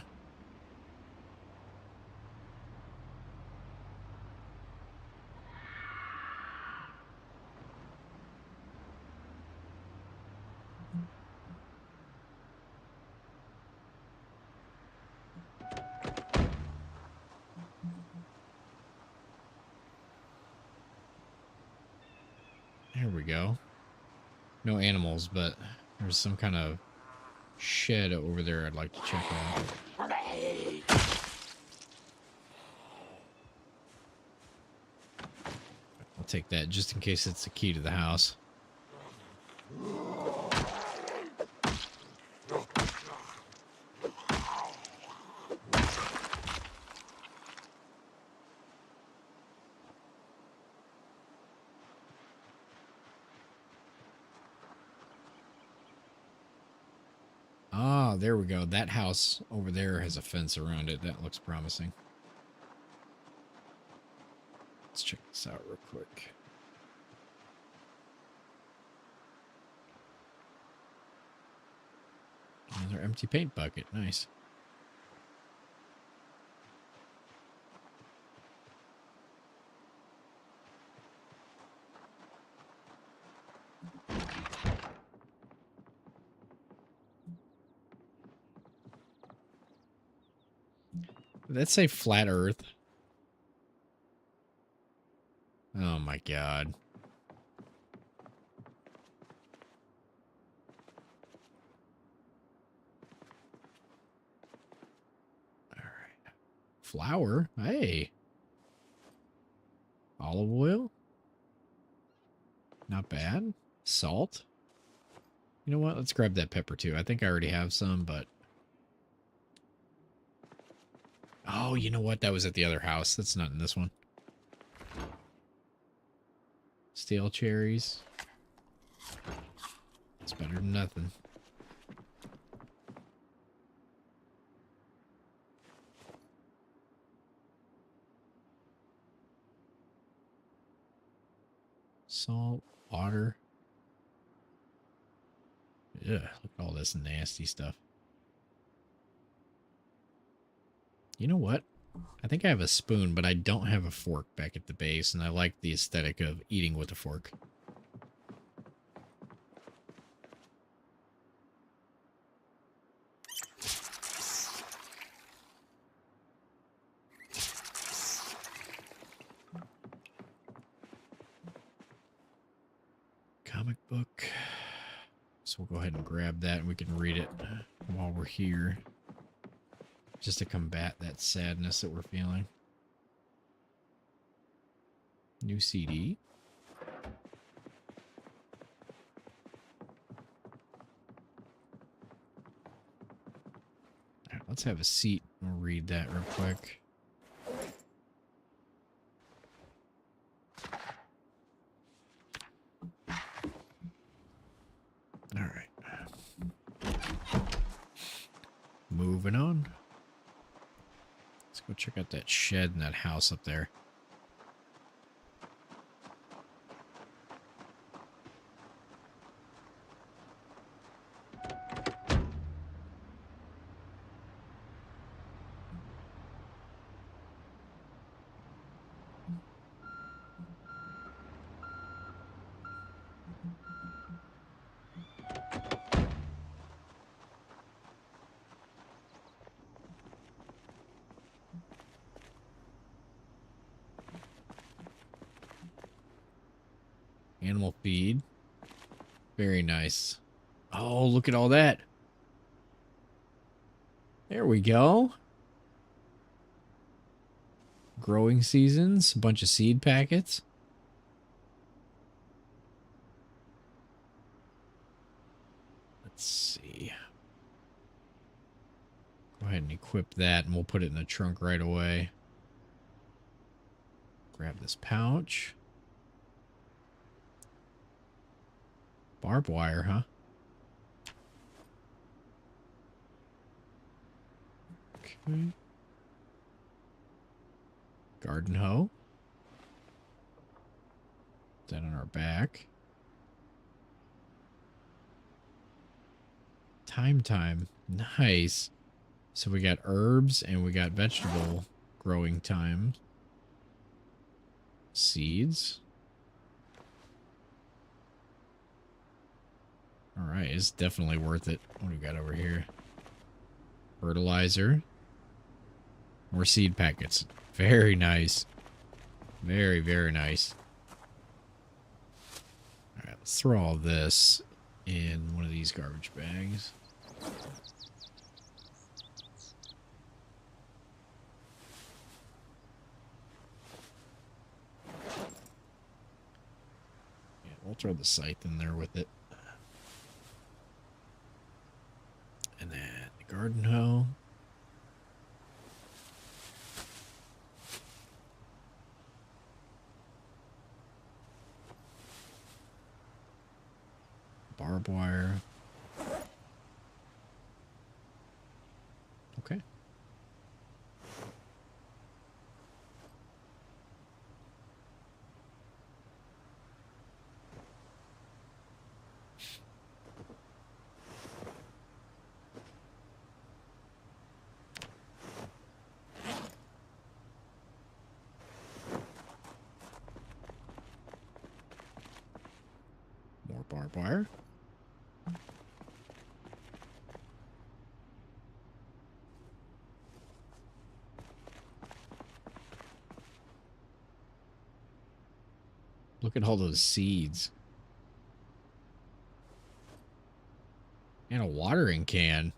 There we go. No animals, but there's some kind of shed over there I'd like to check out. I'll take that just in case it's the key to the house. Ah, there we go. That house over there has a fence around it. That looks promising. Let's check this out real quick. Another empty paint bucket. Nice. Did that say flat earth? Oh my god. All right. Flour? Hey. Olive oil? Not bad. Salt? You know what? Let's grab that pepper too. I think I already have some, but... Oh, you know what? That was at the other house. That's not in this one. Stale cherries. It's better than nothing. Salt, water. Ugh, look at all this nasty stuff. You know what? I think I have a spoon, but I don't have a fork back at the base, and I like the aesthetic of eating with a fork. Comic book. So we'll go ahead and grab that, and we can read it while we're here. Just to combat that sadness that we're feeling. New CD. All right, let's have a seat and read that real quick. All right. Moving on. Let's go check out that shed and that house up there. Animal feed. Very nice. Oh, look at all that. There we go. Growing seasons, a bunch of seed packets. Let's see. Go ahead and equip that, and we'll put it in the trunk right away. Grab this pouch. Barbed wire, huh? Okay. Garden hoe. Put that on our back. Time. Nice. So we got herbs and we got vegetable growing time. Seeds. All right, it's definitely worth it. What do we got over here? Fertilizer. More seed packets. Very nice. Very, very nice. All right, let's throw all this in one of these garbage bags. Yeah, we'll throw the scythe in there with it. And then the garden hoe. Barbed wire. Okay. More barbed wire. Look at all those seeds. And a watering can.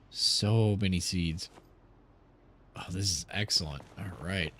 So many seeds. Oh, this is excellent. All right.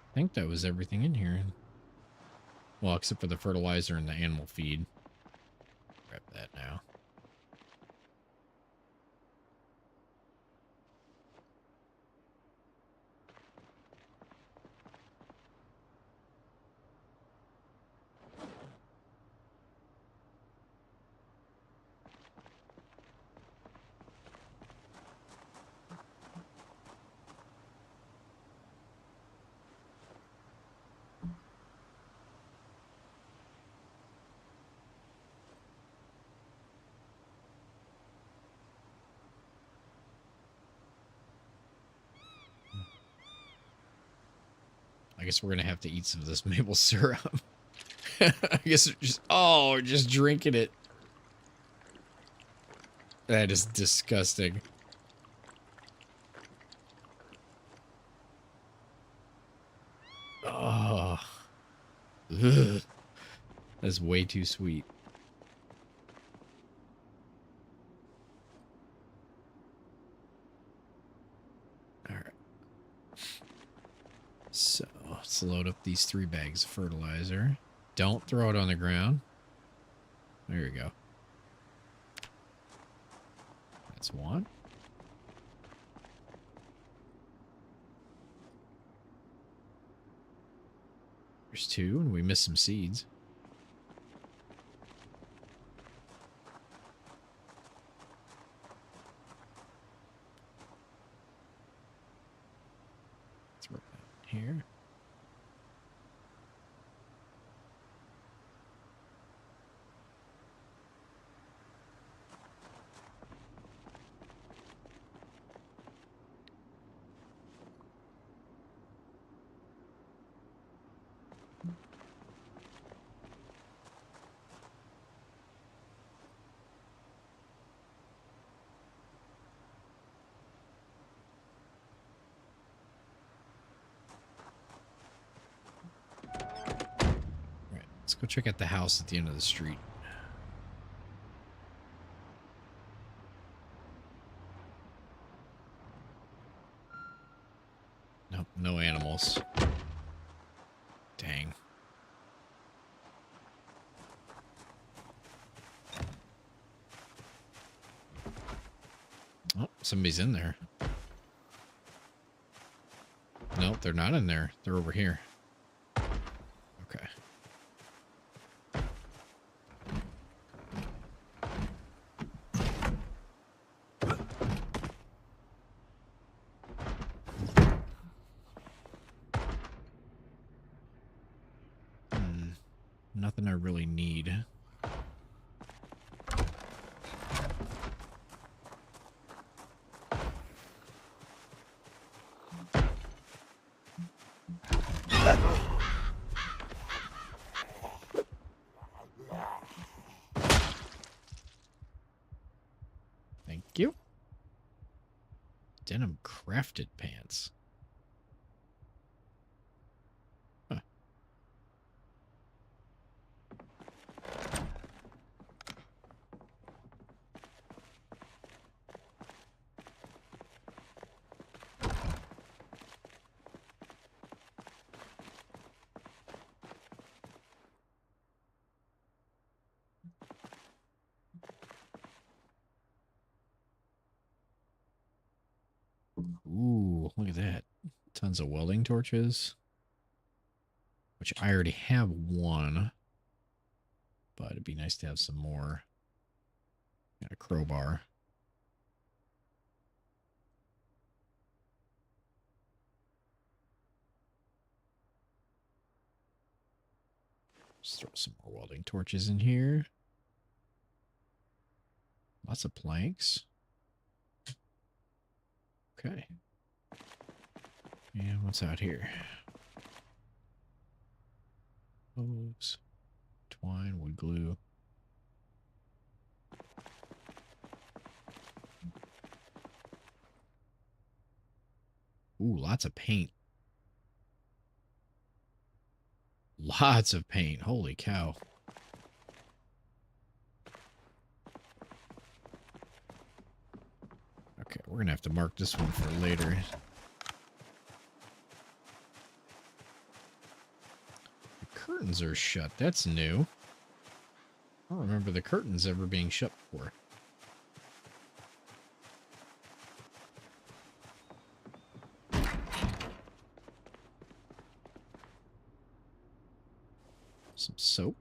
I think that was everything in here. Well, except for the fertilizer and the animal feed. Grab that now. I guess we're going to have to eat some of this maple syrup. I guess we're just drinking it. That is disgusting. Oh. Ugh. That's way too sweet. All right. So let's load up these 3 bags of fertilizer. Don't throw it on the ground. There you go. That's 1. There's 2, and we missed some seeds. Throw that in here. Let's go check out the house at the end of the street. Nope, no animals. Dang. Oh, somebody's in there. Nope, they're not in there. They're over here. Okay. Nothing I really need. Thank you. Denim crafted pants. Huh. Ooh, look at that. Tons of welding torches. Which I already have 1. But it'd be nice to have some more. Got a crowbar. Just throw some more welding torches in here. Lots of planks. Okay. And what's out here? Hose, twine, wood glue. Ooh, lots of paint. Lots of paint. Holy cow. Okay, we're going to have to mark this one for later. The curtains are shut. That's new. I don't remember the curtains ever being shut before. Some soap.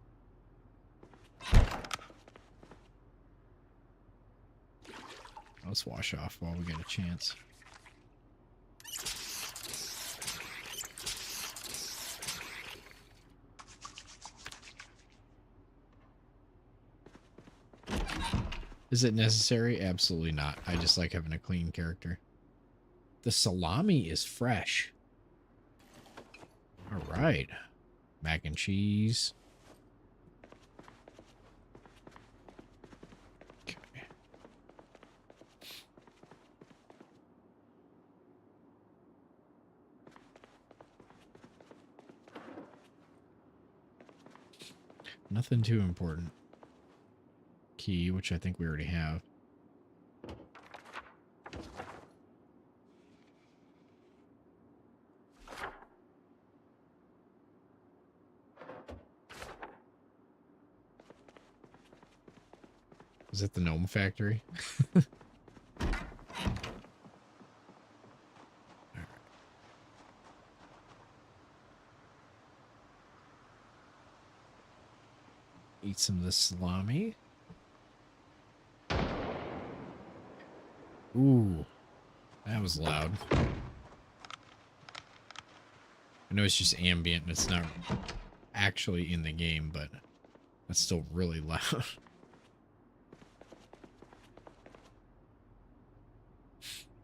Let's wash off while we get a chance. Is it necessary? Absolutely not. I just like having a clean character. The salami is fresh. All right. Mac and cheese. Okay. Nothing too important. Key, which I think we already have. Is it the gnome factory? Eat some of the salami. Ooh, that was loud. I know it's just ambient and it's not actually in the game, but that's still really loud.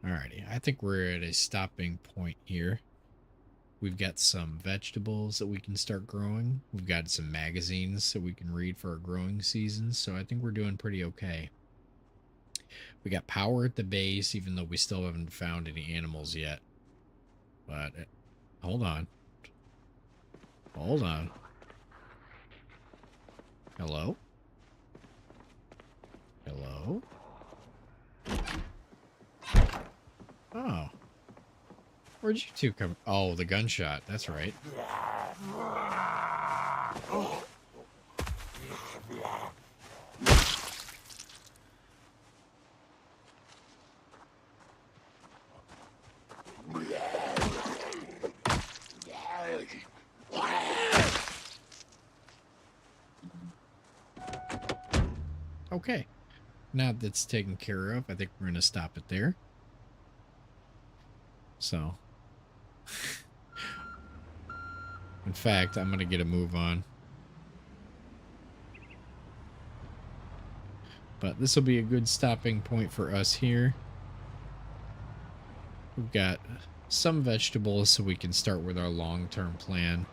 Alrighty, I think we're at a stopping point here. We've got some vegetables that we can start growing. We've got some magazines that we can read for our growing seasons, so I think we're doing pretty okay. We got power at the base, even though we still haven't found any animals yet. But, hold on. Hold on. Hello? Hello? Oh. Where'd you two come? Oh, the gunshot. That's right. Okay. Now that's taken care of, I think we're going to stop it there. So, in fact, I'm going to get a move on. But this will be a good stopping point for us here. We've got some vegetables so we can start with our long-term plan.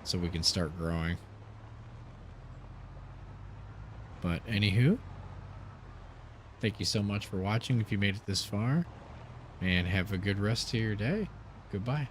So we can start growing. But anywho, thank you so much for watching if you made it this far. And have a good rest of your day. Goodbye.